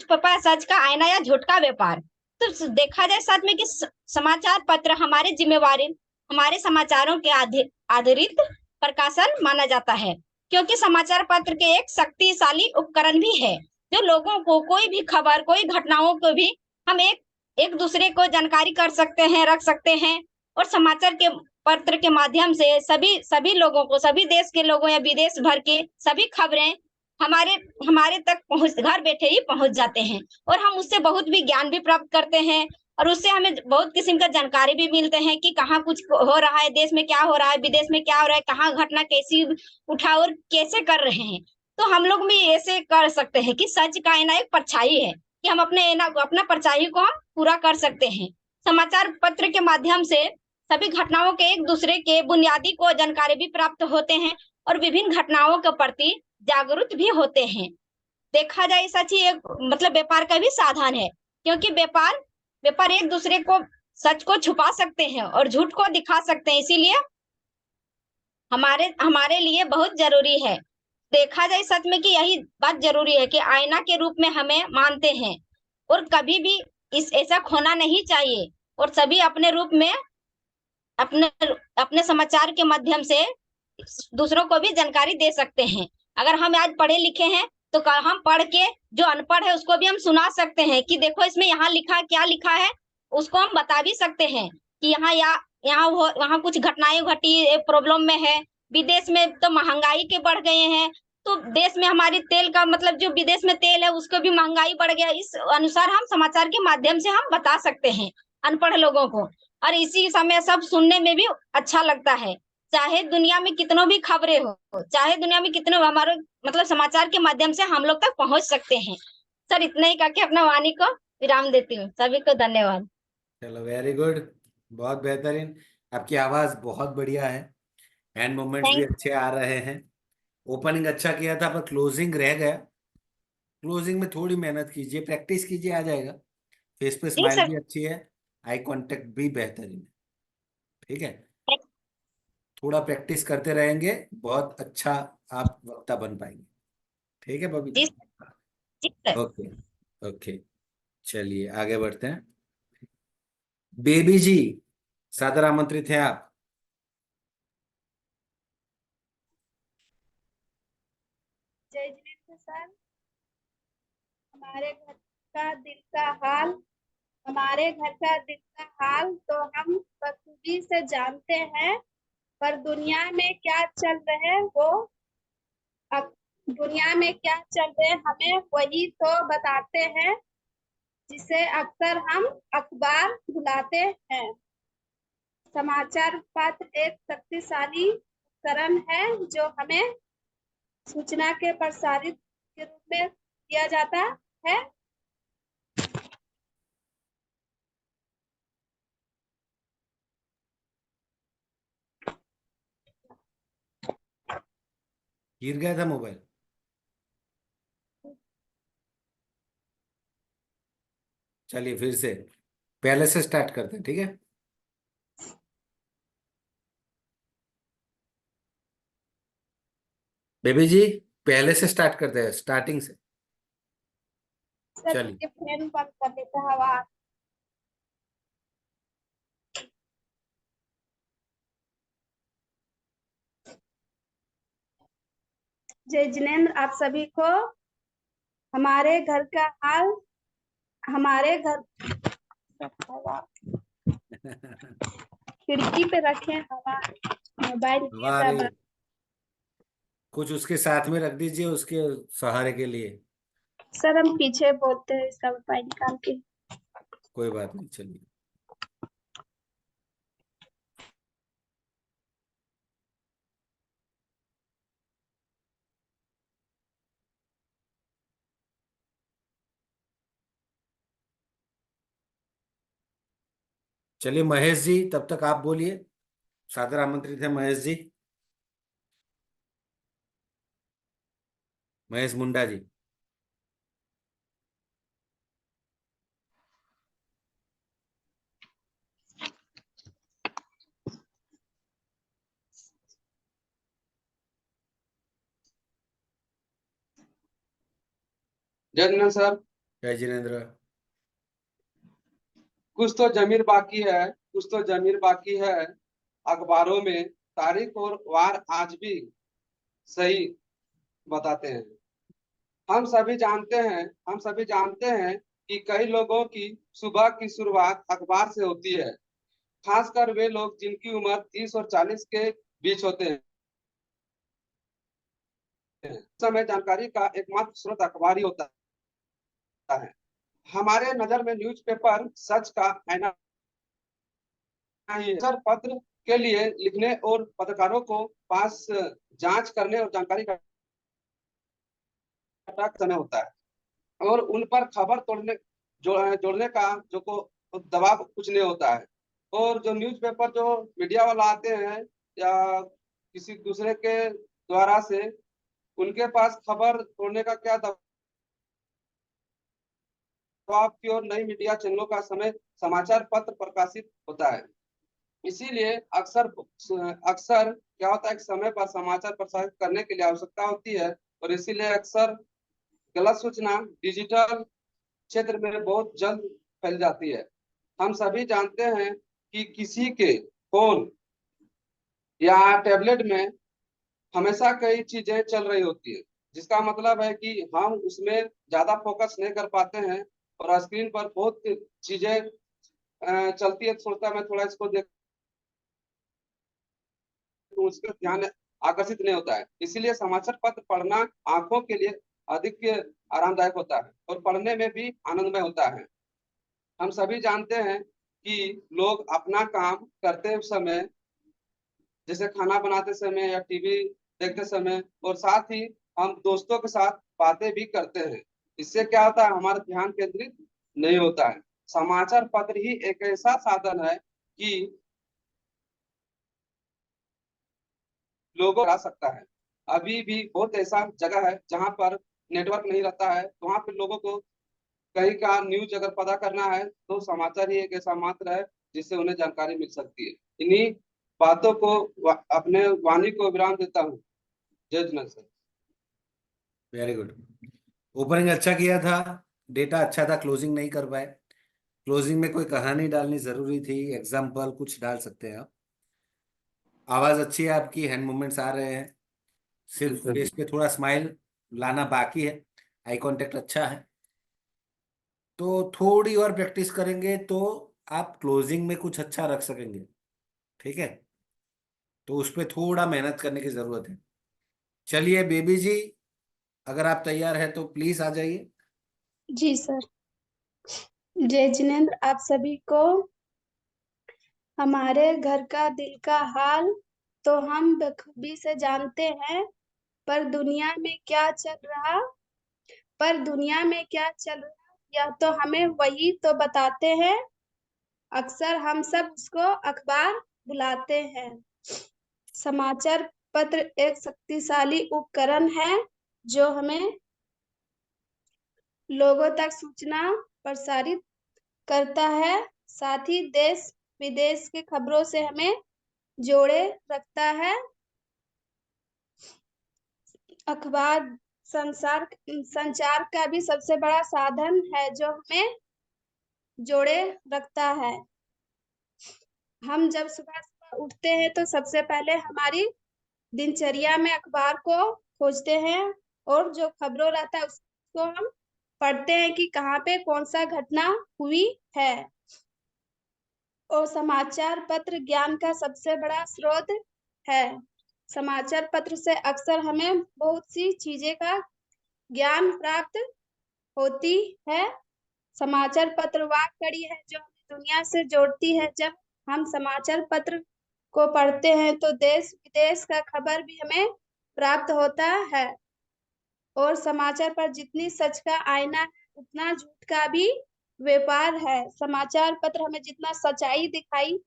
पेपर सच का आईना या झूठ का व्यापार। तो देखा जाए साथ में कि समाचार पत्र हमारे जिम्मेवारी, हमारे समाचारों के आधारित प्रकाशन माना जाता है, क्योंकि समाचार पत्र के एक शक्तिशाली उपकरण भी है जो लोगों को कोई भी खबर, कोई घटनाओं को भी हम एक दूसरे को जानकारी कर सकते हैं, रख सकते हैं। और समाचार के पत्र के माध्यम से सभी लोगों को, सभी देश के लोगों या विदेश भर के सभी खबरें हमारे हमारे तक घर बैठे ही पहुंच जाते हैं। और हम उससे बहुत भी ज्ञान भी प्राप्त करते हैं और उससे हमें बहुत किस्म का जानकारी भी मिलते हैं कि कहाँ कुछ हो रहा है, देश में क्या हो रहा है, विदेश में क्या हो रहा है, कहाँ घटना कैसी उठा और कैसे कर रहे हैं। तो हम लोग भी ऐसे कर सकते हैं कि सच का आईना एक परछाई है, कि हम अपना परछाई को हम पूरा कर सकते हैं। समाचार पत्र के माध्यम से सभी घटनाओं के एक दूसरे के बुनियादी को जानकारी भी प्राप्त होते हैं और विभिन्न घटनाओं के प्रति जागरूक भी होते हैं। देखा जाए सच ही एक मतलब व्यापार का भी साधन है, क्योंकि व्यापार एक दूसरे को सच को छुपा सकते हैं और झूठ को दिखा सकते हैं। इसीलिए हमारे लिए बहुत जरूरी है। देखा जाए सच में कि यही बात जरूरी है कि आईना के रूप में हमें मानते हैं और कभी भी ऐसा खोना नहीं चाहिए। और सभी अपने रूप में अपने समाचार के माध्यम से दूसरों को भी जानकारी दे सकते हैं। अगर हम आज पढ़े लिखे हैं तो हम पढ़ के जो अनपढ़ है उसको भी हम सुना सकते हैं कि देखो इसमें यहाँ लिखा, क्या लिखा है, उसको हम बता भी सकते हैं कि यहाँ कुछ घटनाएं घटी, प्रॉब्लम में है। विदेश में तो महंगाई के बढ़ गए हैं, तो देश में हमारी तेल का मतलब जो विदेश में तेल है उसको भी महंगाई बढ़ गया। इस अनुसार हम समाचार के माध्यम से हम बता सकते हैं अनपढ़ लोगों को। और इसी समय सब सुनने में भी अच्छा लगता है। चाहे दुनिया में कितनों भी खबरें हो, चाहे दुनिया में कितने हमारे मतलब समाचार के माध्यम से हम लोग तक पहुंच सकते हैं। सर इतना ही करके अपना वाणी को विराम देती हूँ। सभी को धन्यवाद। चलो, वेरी गुड, बहुत बेहतरीन। आपकी आवाज बहुत बढ़िया है, हैंड मूवमेंट्स भी अच्छे आ रहे हैं। ओपनिंग अच्छा किया था पर क्लोजिंग रह गया, क्लोजिंग में थोड़ी मेहनत कीजिए, प्रैक्टिस कीजिए, आ जाएगा। फेस पे जी स्माइल सर। भी अच्छी है, आई कांटेक्ट भी बेहतरीन है। ठीक है, थोड़ा प्रैक्टिस करते रहेंगे, बहुत अच्छा आप वक्ता बन पाएंगे। ठीक है जी बबीता? सर। जी सर। ओके। ओके, चलिए आगे बढ़ते हैं। बेबी जी, सादर आमंत्रित हैं आप। जय जिनेन्द्र सर, हमारे घर का दिल का हाल, हमारे घर का दिल का हाल तो हम बखूबी से जानते हैं, पर दुनिया में क्या चल रहे है वो दुनिया में क्या चल रहे हमें वही तो बताते हैं, जिसे अक्सर हम अखबार बुलाते हैं। समाचार पत्र एक शक्तिशाली उपकरण है जो हमें सूचना के प्रसारित के रूप में किया जाता है। गिर गया था मोबाइल। चलिए फिर से पहले से स्टार्ट करते हैं, ठीक है? बेबी जी, पहले से स्टार्ट करते हैं, स्टार्टिंग से। सर चलिए। ये फैन बंद कर देते हैं, हवा। जय जिनेन्द्र आप सभी को। हमारे घर का हाल, हमारे घर खिड़की पे रखे हवा, मोबाइल हवा आ रही है, कुछ उसके साथ में रख दीजिए, उसके सहारे के लिए। सर हम पीछे बोलते हैं, इसका उपाय निकाल के। कोई बात नहीं, चलिए। चलिए महेश जी, तब तक आप बोलिए। सादर आमंत्रित है महेश जी, महेश मुंडा जी। जय जिनेन्द्र सर। जय जिनेन्द्र। कुछ तो जमीर बाकी है, कुछ तो जमीर बाकी है, अखबारों में तारीख और वार आज भी सही बताते हैं। हम सभी जानते हैं कि कई लोगों की सुबह की शुरुआत अखबार से होती है, खासकर वे लोग जिनकी उम्र 30 और 40 के बीच होते हैं। इस समय जानकारी का एकमात्र स्रोत अखबार ही होता है। हमारे नजर में न्यूज़पेपर सच का आईना ही है। अक्सर पत्र के लिए लिखने और पत्रकारों को पास जांच करने और जानकारी का समय होता है, और उन पर खबर जोड़ने का जो को दबाव कुछ नहीं होता है। और जो न्यूज़पेपर जो मीडिया वाला आते हैं या किसी दूसरे के द्वारा से, उनके पास खबर तोड़ने का क्या दबाव की और नई मीडिया चैनलों का समय समाचार पत्र प्रकाशित होता है। इसीलिए अक्सर अक्सर क्या होता है, समय पर समाचार प्रसारित करने के लिए आवश्यकता होती है, और इसीलिए अक्सर गलत सूचना डिजिटल क्षेत्र में बहुत जल्द फैल जाती है। हम सभी जानते हैं कि किसी के फोन या टैबलेट में हमेशा कई चीजें चल रही होती है, जिसका मतलब है कि हम उसमें ज्यादा फोकस नहीं कर पाते हैं, और स्क्रीन पर बहुत चीजें चलती है, सोचता है मैं थोड़ा इसको देख, तो उसका ध्यान आकर्षित नहीं होता है। इसीलिए समाचार पत्र पढ़ना आंखों के लिए अधिक आरामदायक होता है और पढ़ने में भी आनंदमय होता है। हम सभी जानते हैं कि लोग अपना काम करते समय, जैसे खाना बनाते समय या टीवी देखते समय, और साथ ही हम दोस्तों के साथ बातें भी करते हैं। इससे क्या होता है, हमारा ध्यान केंद्रित नहीं होता है। समाचार पत्र ही एक ऐसा साधन है कि लोगों आ सकता है। अभी भी बहुत ऐसा जगह है जहां पर नेटवर्क नहीं रहता है, तो वहाँ पे लोगों को कहीं का न्यूज अगर पता करना है तो समाचार ही एक ऐसा मात्र है जिससे उन्हें जानकारी मिल सकती है। इन्हीं बातों को अपने वाणी को विराम देता हूँ। जय Jagannath sir. Very good. Opening अच्छा किया था, डेटा अच्छा था, क्लोजिंग नहीं कर पाए। क्लोजिंग में कोई कहानी डालनी जरूरी थी, एग्जाम्पल कुछ डाल सकते हैं आप। आवाज अच्छी है आपकी, हैंड मूवमेंट्स आ रहे हैं, सिर्फ फेस पे थोड़ा स्माइल लाना बाकी है, आई कांटेक्ट अच्छा है। तो थोड़ी और प्रैक्टिस करेंगे तो आप क्लोजिंग में कुछ अच्छा रख सकेंगे, ठीक है। तो उस पर थोड़ा मेहनत करने की जरूरत है। चलिए बेबी जी, अगर आप तैयार हैं तो प्लीज आ जाइए। जी सर। जय जिनेन्द्र, आप सभी को हमारे घर का दिल का हाल तो हम बखूबी से जानते हैं, पर दुनिया में क्या चल रहा यह तो हमें वही तो बताते हैं। अक्सर हम सब उसको अखबार बुलाते हैं। समाचार पत्र एक शक्तिशाली उपकरण है जो हमें लोगों तक सूचना प्रसारित करता है, साथ ही देश विदेश की खबरों से हमें जोड़े रखता है। अखबार संचार का भी सबसे बड़ा साधन है जो हमें जोड़े रखता है। हम जब सुबह सुबह उठते हैं तो सबसे पहले हमारी दिनचर्या में अखबार को खोजते हैं और जो खबरों रहता है उसको हम पढ़ते हैं कि कहाँ पे कौन सा घटना हुई है। और समाचार पत्र ज्ञान का सबसे बड़ा स्रोत है। समाचार पत्र से अक्सर हमें बहुत सी चीजें का ज्ञान प्राप्त होती है। समाचार पत्र वह कड़ी है जो हमें दुनिया से जोड़ती है। जब हम समाचार पत्र को पढ़ते हैं तो देश विदेश का खबर भी हमें प्राप्त होता है। और समाचार पर जितनी सच का आईना है उतना झूठ का भी व्यापार है। समाचार पत्र हमें जितना सच्चाई दिखाई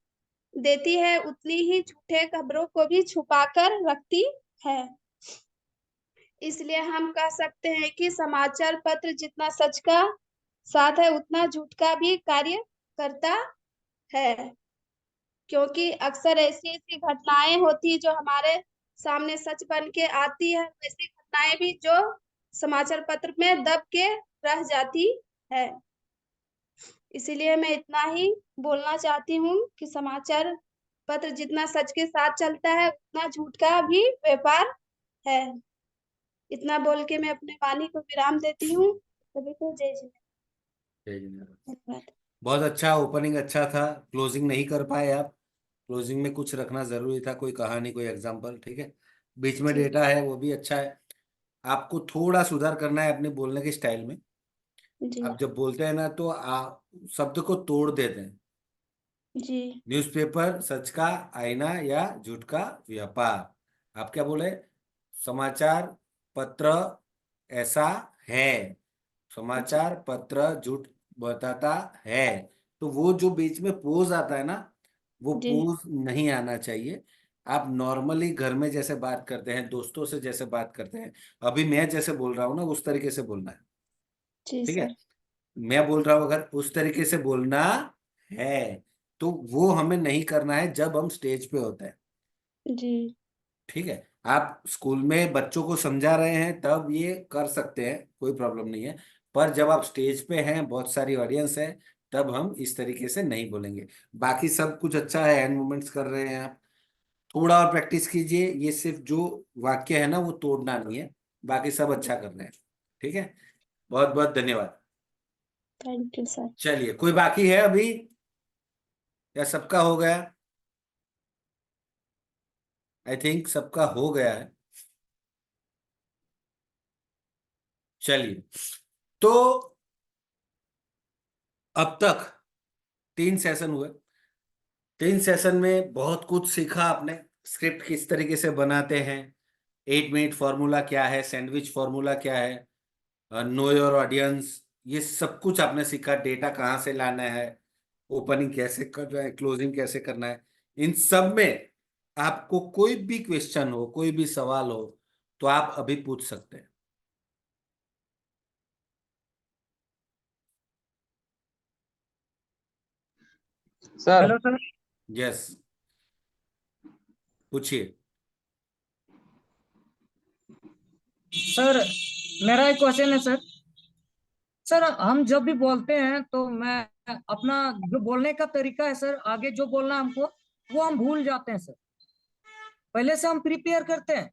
देती है उतनी ही झूठे खबरों को भी छुपाकर रखती है। इसलिए हम कह सकते हैं कि समाचार पत्र जितना सच का साथ है उतना झूठ का भी कार्य करता है, क्योंकि अक्सर ऐसी ऐसी घटनाएं होती है जो हमारे सामने सच बन के आती है, ऐसी घटनाएं भी जो समाचार पत्र में दब के रह जाती है। इसीलिए मैं इतना ही बोलना चाहती हूँ कि समाचार पत्र जितना सच के साथ चलता है उतना झूठ का भी व्यापार है। इतना बोल के मैं अपने वाणी को विराम देती हूँ। सभी को जय धन्यवाद। बहुत अच्छा, ओपनिंग अच्छा था, क्लोजिंग नहीं कर पाए आप। क्लोजिंग में कुछ रखना जरूरी था, कोई कहानी, कोई एग्जांपल, ठीक है। बीच में जी डेटा है वो भी अच्छा है। आपको थोड़ा सुधार करना है अपने बोलने के स्टाइल में। जी आप जब बोलते हैं ना तो शब्द को तोड़ देते हैं। जी न्यूज़पेपर सच का आईना या झूठ का व्यापार। आप क्या बोले? समाचार पत्र ऐसा है, जी समाचार पत्र झूठ बताता है। तो वो जो बीच में पोज आता है ना, वो जी पोज नहीं आना चाहिए। आप नॉर्मली घर में जैसे बात करते हैं, दोस्तों से जैसे बात करते हैं, अभी मैं जैसे बोल रहा हूँ ना उस तरीके से बोलना है, जी ठीक है। सर। मैं बोल रहा हूँ अगर उस तरीके से बोलना है, तो वो हमें नहीं करना है जब हम स्टेज पे होते हैं, जी ठीक है। आप स्कूल में बच्चों को समझा रहे हैं तब ये कर सकते हैं, कोई प्रॉब्लम नहीं है। पर जब आप स्टेज पे हैं, बहुत सारी ऑडियंस है, तब हम इस तरीके से नहीं बोलेंगे। बाकी सब कुछ अच्छा है, हैंड मूवमेंट्स कर रहे हैं आप, थोड़ा और प्रैक्टिस कीजिए। ये सिर्फ जो वाक्य है ना वो तोड़ना नहीं है, बाकी सब अच्छा कर रहे हैं, ठीक है। बहुत बहुत धन्यवाद। Thank you sir. चलिए, कोई बाकी है अभी या सबका हो गया? आई थिंक सबका हो गया है। चलिए, तो अब तक 3 सेशन हुए। 3 सेशन में बहुत कुछ सीखा आपने। स्क्रिप्ट किस तरीके से बनाते हैं, 8 मिनट फॉर्मूला क्या है, सैंडविच फॉर्मूला क्या है, नो योर ऑडियंस, ये सब कुछ आपने सीखा। डेटा कहाँ से लाना है, ओपनिंग कैसे करना है, क्लोजिंग कैसे करना है। इन सब में आपको कोई भी क्वेश्चन हो, कोई भी सवाल हो, तो आप अभी पूछ सकते हैं। Sir hello sir. यस, पूछिए। सर मेरा एक क्वेश्चन है सर। सर हम जब भी बोलते हैं तो मैं अपना जो बोलने का तरीका है सर, आगे जो बोलना है हमको वो हम भूल जाते हैं सर। पहले से हम प्रिपेयर करते हैं,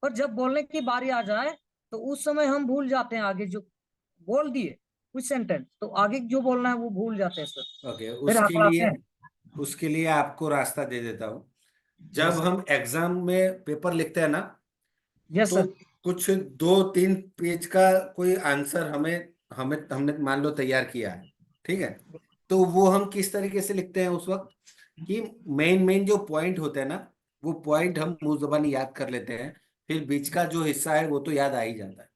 पर जब बोलने की बारी आ जाए तो उस समय हम भूल जाते हैं। आगे जो बोल दिए कुछ सेंटेंस, तो आगे जो बोलना है वो भूल जाते हैं सर, ओके, फिर हकलाते हैं। उसके लिए आपको रास्ता दे देता हूँ। यस जब सर। हम एग्जाम में पेपर लिखते हैं ना, यस तो सर। कुछ 2-3 पेज का कोई आंसर हमें हमें हमने मान लो तैयार किया है, ठीक है। तो वो हम किस तरीके से लिखते हैं उस वक्त, कि मेन मेन जो पॉइंट होते हैं ना, वो पॉइंट हम मुंह जुबानी याद कर लेते हैं, फिर बीच का जो हिस्सा है वो तो याद आ ही जाता है।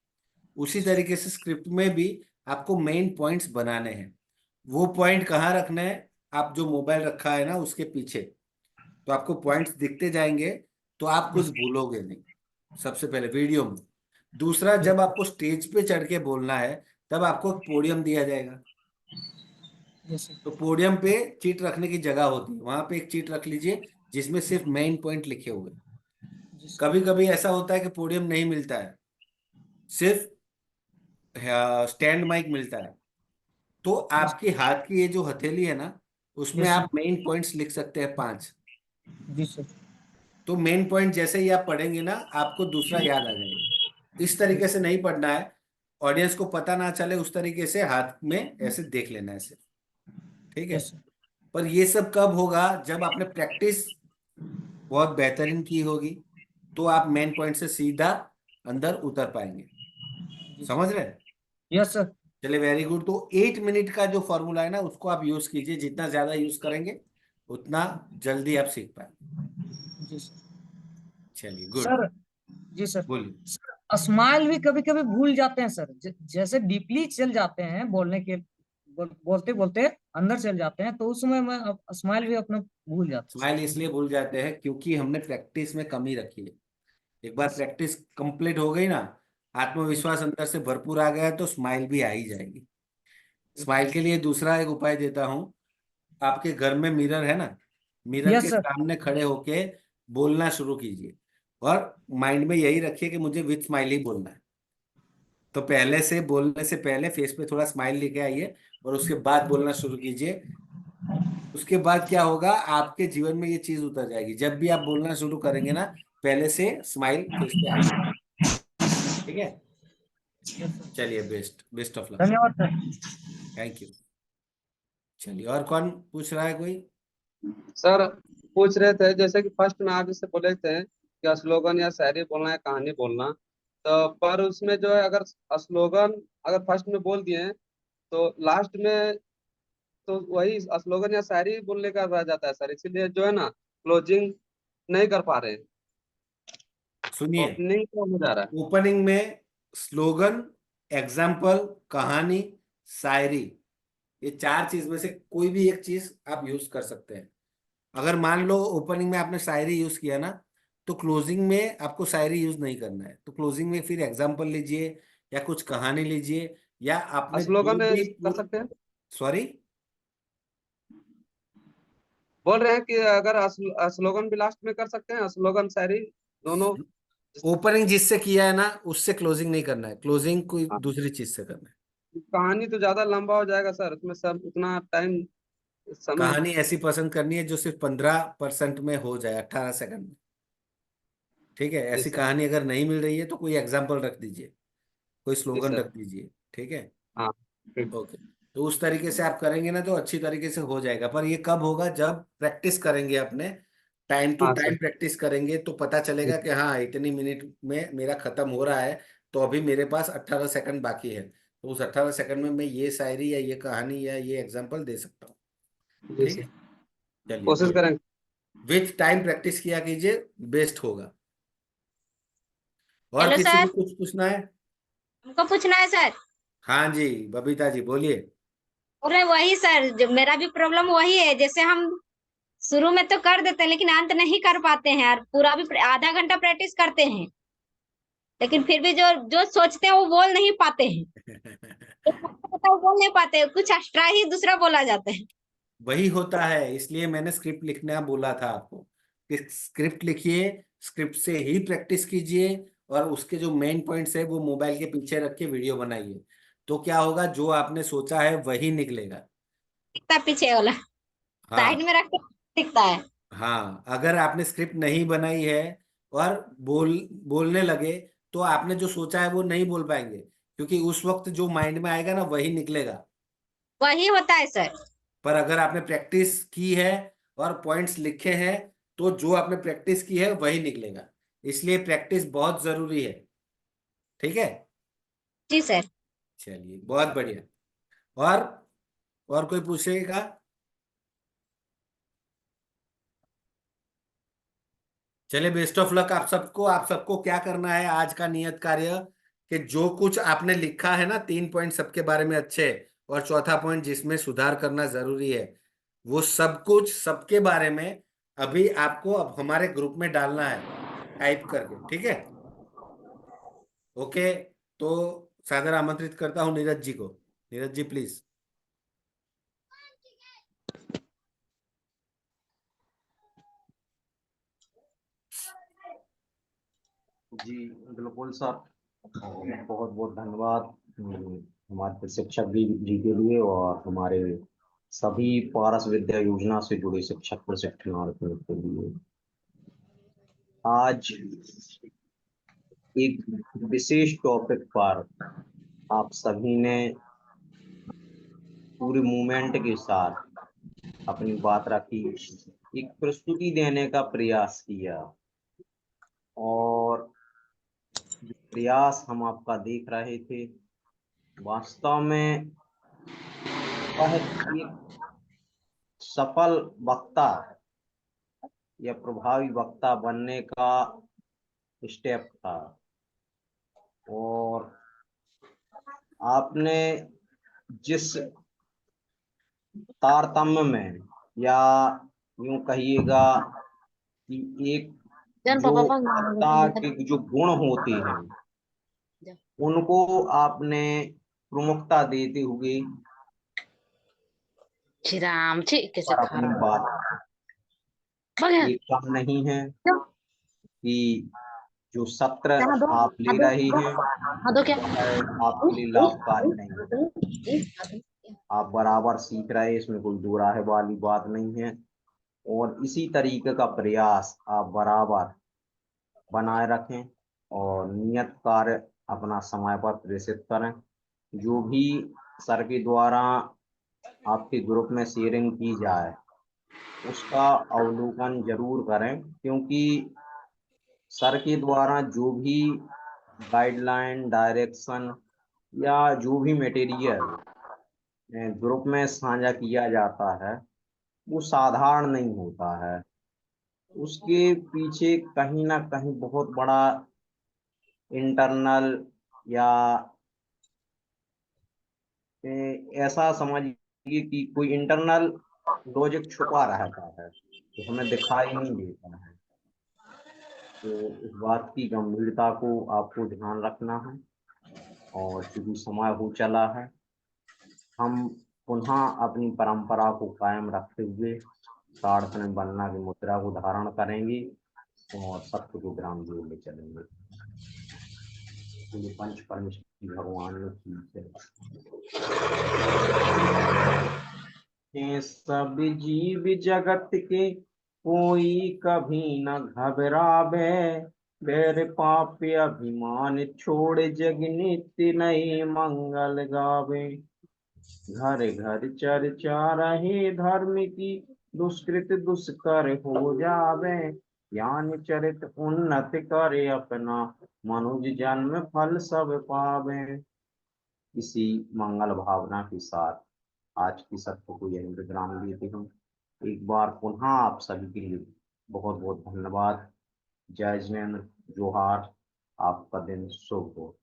उसी तरीके से स्क्रिप्ट में भी आपको मेन पॉइंट्स बनाने हैं। वो पॉइंट कहाँ रखना है, आप जो मोबाइल रखा है ना उसके पीछे, तो आपको पॉइंट्स दिखते जाएंगे, तो आप कुछ भूलोगे नहीं, सबसे पहले वीडियो में। दूसरा, जब आपको स्टेज पे चढ़ के बोलना है, तब आपको पोडियम दिया जाएगा। Yes sir. तो पोडियम पे चीट रखने की जगह होती है, वहां पे एक चीट रख लीजिए जिसमें सिर्फ मेन पॉइंट लिखे हुए। कभी कभी ऐसा होता है कि पोडियम नहीं मिलता है, सिर्फ स्टैंड माइक मिलता है, तो आपके हाथ की ये जो हथेली है ना, उसमें यस सर। आप मेन पॉइंट्स लिख सकते हैं 5। जी सर। तो मेन पॉइंट जैसे ही आप पढ़ेंगे ना, आपको दूसरा याद आ जाएगा। इस तरीके से नहीं पढ़ना है, ऑडियंस को पता ना चले उस तरीके से हाथ में ऐसे देख लेना है सिर्फ, ठीक है। Yes sir. पर ये सब कब होगा, जब आपने प्रैक्टिस बहुत बेहतरीन की होगी, तो आप मेन पॉइंट से सीधा अंदर उतर पाएंगे। समझ रहे हैं? Yes sir. चलिए, वेरी गुड। तो 8 मिनट का जो फॉर्मूला है ना, उसको आप यूज कीजिए। जितना ज्यादा यूज करेंगे उतना जल्दी आप सीख पाएंगे। जी सर। चलिए, गुड। सर जी सर। बोलिए। सर स्माइल भी कभी कभी भूल जाते हैं सर। जैसे डीपली चल जाते हैं बोलने के, बोलते बोलते अंदर चल जाते हैं, तो उस समय मैं स्माइल भी अपना भूल जाता स्माइल इसलिए भूल जाते हैं क्योंकि हमने प्रैक्टिस में कमी रखी है। एक बार प्रैक्टिस कंप्लीट हो गई ना, आत्मविश्वास अंदर से भरपूर आ गया है, तो स्माइल भी आ ही जाएगी। स्माइल के लिए दूसरा एक उपाय देता हूँ। आपके घर में मिरर है ना, है। मिरर यस के सर। सामने खड़े होके बोलना शुरू कीजिए, और माइंड में यही रखिए कि मुझे विथ स्माइल ही बोलना है। तो पहले से बोलने से पहले फेस पे थोड़ा स्माइल लेके आइए, और उसके बाद बोलना शुरू कीजिए। उसके बाद क्या होगा, आपके जीवन में ये चीज उतर जाएगी। जब भी आप बोलना शुरू करेंगे ना, पहले से स्माइल फेस पे आएगी। ठीक है, चलिए, बेस्ट बेस्ट ऑफ लक। धन्यवाद सर। Thank you. चलिए, और कौन पूछ रहा है कोई? सर पूछ रहे थे, जैसे कि फर्स्ट में आप इससे बोले थे कि स्लोगन या शायरी बोलना है, कहानी बोलना, तो पर उसमें जो है, अगर स्लोगन अगर फर्स्ट में बोल दिए हैं, तो लास्ट में तो वही स्लोगन या शायरी बोलने का रह जाता है सर, इसीलिए जो है ना क्लोजिंग नहीं कर पा रहे हैं। सुनिए, ओपनिंग तो हो जा रहा है। ओपनिंग में स्लोगन, एग्जाम्पल, कहानी, शायरी, ये 4 चीज में से कोई भी एक चीज आप यूज कर सकते हैं। अगर मान लो ओपनिंग में आपने शायरी यूज किया ना, तो क्लोजिंग में आपको शायरी यूज नहीं करना है। तो क्लोजिंग में फिर एग्जाम्पल लीजिए, या कुछ कहानी लीजिए, या आपने जो स्लोगन भी कर सकते हैं। सॉरी, बोल रहे हैं कि अगर स्लोगन भी लास्ट में कर सकते हैं, स्लोगन शायरी दोनों। ओपनिंग जिससे किया है ना, उससे क्लोजिंग नहीं करना है, क्लोजिंग कोई हाँ, दूसरी चीज से करना है। कहानी तो ज्यादा लंबा हो जाएगा सर, उसमें सब उतना टाइम समय। कहानी ऐसी पसंद करनी है जो सिर्फ 15% में हो जाए, 18 सेकंड में। ठीक है, जी ऐसी सर। कहानी अगर नहीं मिल रही है तो कोई एग्जाम्पल रख दीजिए, कोई जी स्लोगन सर। रख दीजिए। ठीक है, हाँ ठीक। ओके। तो उस तरीके से आप करेंगे ना, तो अच्छी तरीके से हो जाएगा। पर ये कब होगा, जब प्रैक्टिस करेंगे अपने, टाइम टू हाँ टाइम सर। प्रैक्टिस करेंगे, तो पता जी चलेगा कि हाँ, इतनी मिनट में मेरा खत्म हो रहा है, तो अभी मेरे पास 18 सेकंड बाकी है, तो उस 18 सेकंड में मैं ये शायरी या ये कहानी या ये एग्जाम्पल दे सकता हूँ। जी ठीक सर, है, चलिए, कोशिश गुड। करेंगे। विथ टाइम प्रैक्टिस किया कीजिए, बेस्ट होगा। और हेलो किसी को सर, कुछ पूछना है? हमको पूछना है सर। हाँ जी, बबीता जी बोलिए। अरे वही सर, जो मेरा भी प्रॉब्लम वही है। जैसे हम शुरू में तो कर देते हैं लेकिन अंत नहीं कर पाते हैं, और पूरा भी आधा घंटा प्रैक्टिस करते हैं, लेकिन फिर भी जो जो सोचते हैं वो बोल नहीं पाते हैं। एक पता वो बोल नहीं पाते, कुछ एक्स्ट्रा ही दूसरा बोला जाता है। वही होता है, इसलिए मैंने स्क्रिप्ट लिखना बोला था आपको कि स्क्रिप्ट लिखिए, स्क्रिप्ट से ही प्रैक्टिस कीजिए, और उसके जो मेन पॉइंट्स है वो मोबाइल के पीछे रख के वीडियो बनाइए। तो क्या होगा, जो आपने सोचा है वही निकलेगा। दिखता पीछे वाला, साइड हाँ। में रख के दिखता है। हाँ, अगर आपने स्क्रिप्ट नहीं बनाई है और बोलने लगे, तो आपने जो सोचा है वो नहीं बोल पाएंगे, क्योंकि उस वक्त जो माइंड में आएगा ना वही निकलेगा। वही होता है सर। पर अगर आपने प्रैक्टिस की है और पॉइंट्स लिखे हैं, तो जो आपने प्रैक्टिस की है वही निकलेगा। इसलिए प्रैक्टिस बहुत जरूरी है। ठीक है। जी सर। चलिए, बहुत बढ़िया। और और कोई पूछेगा? चलिए, बेस्ट ऑफ लक आप सबको। आप सबको क्या करना है, आज का नियत कार्य, कि जो कुछ आपने लिखा है ना, 3 पॉइंट सबके बारे में अच्छे, और चौथा पॉइंट जिसमें सुधार करना जरूरी है, वो सब कुछ सबके बारे में अभी आपको अब हमारे ग्रुप में डालना है, टाइप करके। ठीक है। ओके। तो सादर आमंत्रित करता हूँ नीरज जी को। नीरज जी प्लीज। जी बिल्कुल सर, बहुत बहुत धन्यवाद हमारे प्रशिक्षक जी के लिए और हमारे सभी पारस विद्या योजना से जुड़े शिक्षक प्रशिक्षणार्थियों के लिए। आज एक विशेष टॉपिक पर आप सभी ने पूरे मूवमेंट के साथ अपनी बात रखी, एक प्रस्तुति देने का प्रयास किया, और जो प्रयास हम आपका देख रहे थे, वास्तव में वह एक सफल वक्ता या प्रभावी वक्ता बनने का स्टेप था। और आपने जिस तारतम्य में, या यूं कहिएगा कि एक जो वक्ता के जो गुण होते हैं, उनको आपने प्रमुखता देते हुए राम छी कैसे पर खा अपनी रहा बात, है। ये कम नहीं है कि जो सत्र यहाँ दो, आप ले दो, रहे हैं हाँ दो क्या? वह आपके लिए लाभकारी नहीं है। आप बराबर सीख रहे हैं, इसमें कोई दो राह वाली बात नहीं है, और इसी तरीके का प्रयास आप बराबर बनाए रखें और नियत कार्य अपना समय पर प्रेषित करें। जो भी सर के द्वारा आपके ग्रुप में शेयरिंग की जाए उसका अवलोकन जरूर करें, क्योंकि सर के द्वारा जो भी गाइडलाइन, डायरेक्शन या जो भी मटेरियल ग्रुप में साझा किया जाता है वो साधारण नहीं होता है। उसके पीछे कहीं ना कहीं बहुत बड़ा इंटरनल या ऐसा समझिए कि कोई इंटरनल लॉजिक छुपा रहता है तो हमें दिखाई नहीं देता है। तो इस बात की गंभीरता को आपको ध्यान रखना है, और चूंकि समय हो चला है, हम पुनः अपनी परंपरा को कायम रखते हुए सार्थक बनना की मुद्रा को धारण करेंगे और सत्य को ग्राम जोड़ ले चलेंगे। तो पंच परमेश्वरी भगवान की जय। सब जीव जगत के कोई कभी न घबरावे, बैर पाप अभिमान छोड़ जग नित्य नए मंगल गावे। घर घर चर्चा रहे धर्म की, दुष्कृत दुष्कर हो जावे। ज्ञान चरित उन्नत करे अपना, मनुज जन्म फल सब पावे। इसी मंगल भावना के साथ आज की सत्य को यही विश्राम देते हम। एक बार पुनः आप सभी के लिए बहुत बहुत धन्यवाद। जय जिनेन्द्र, जोहार, आपका दिन शुभ हो।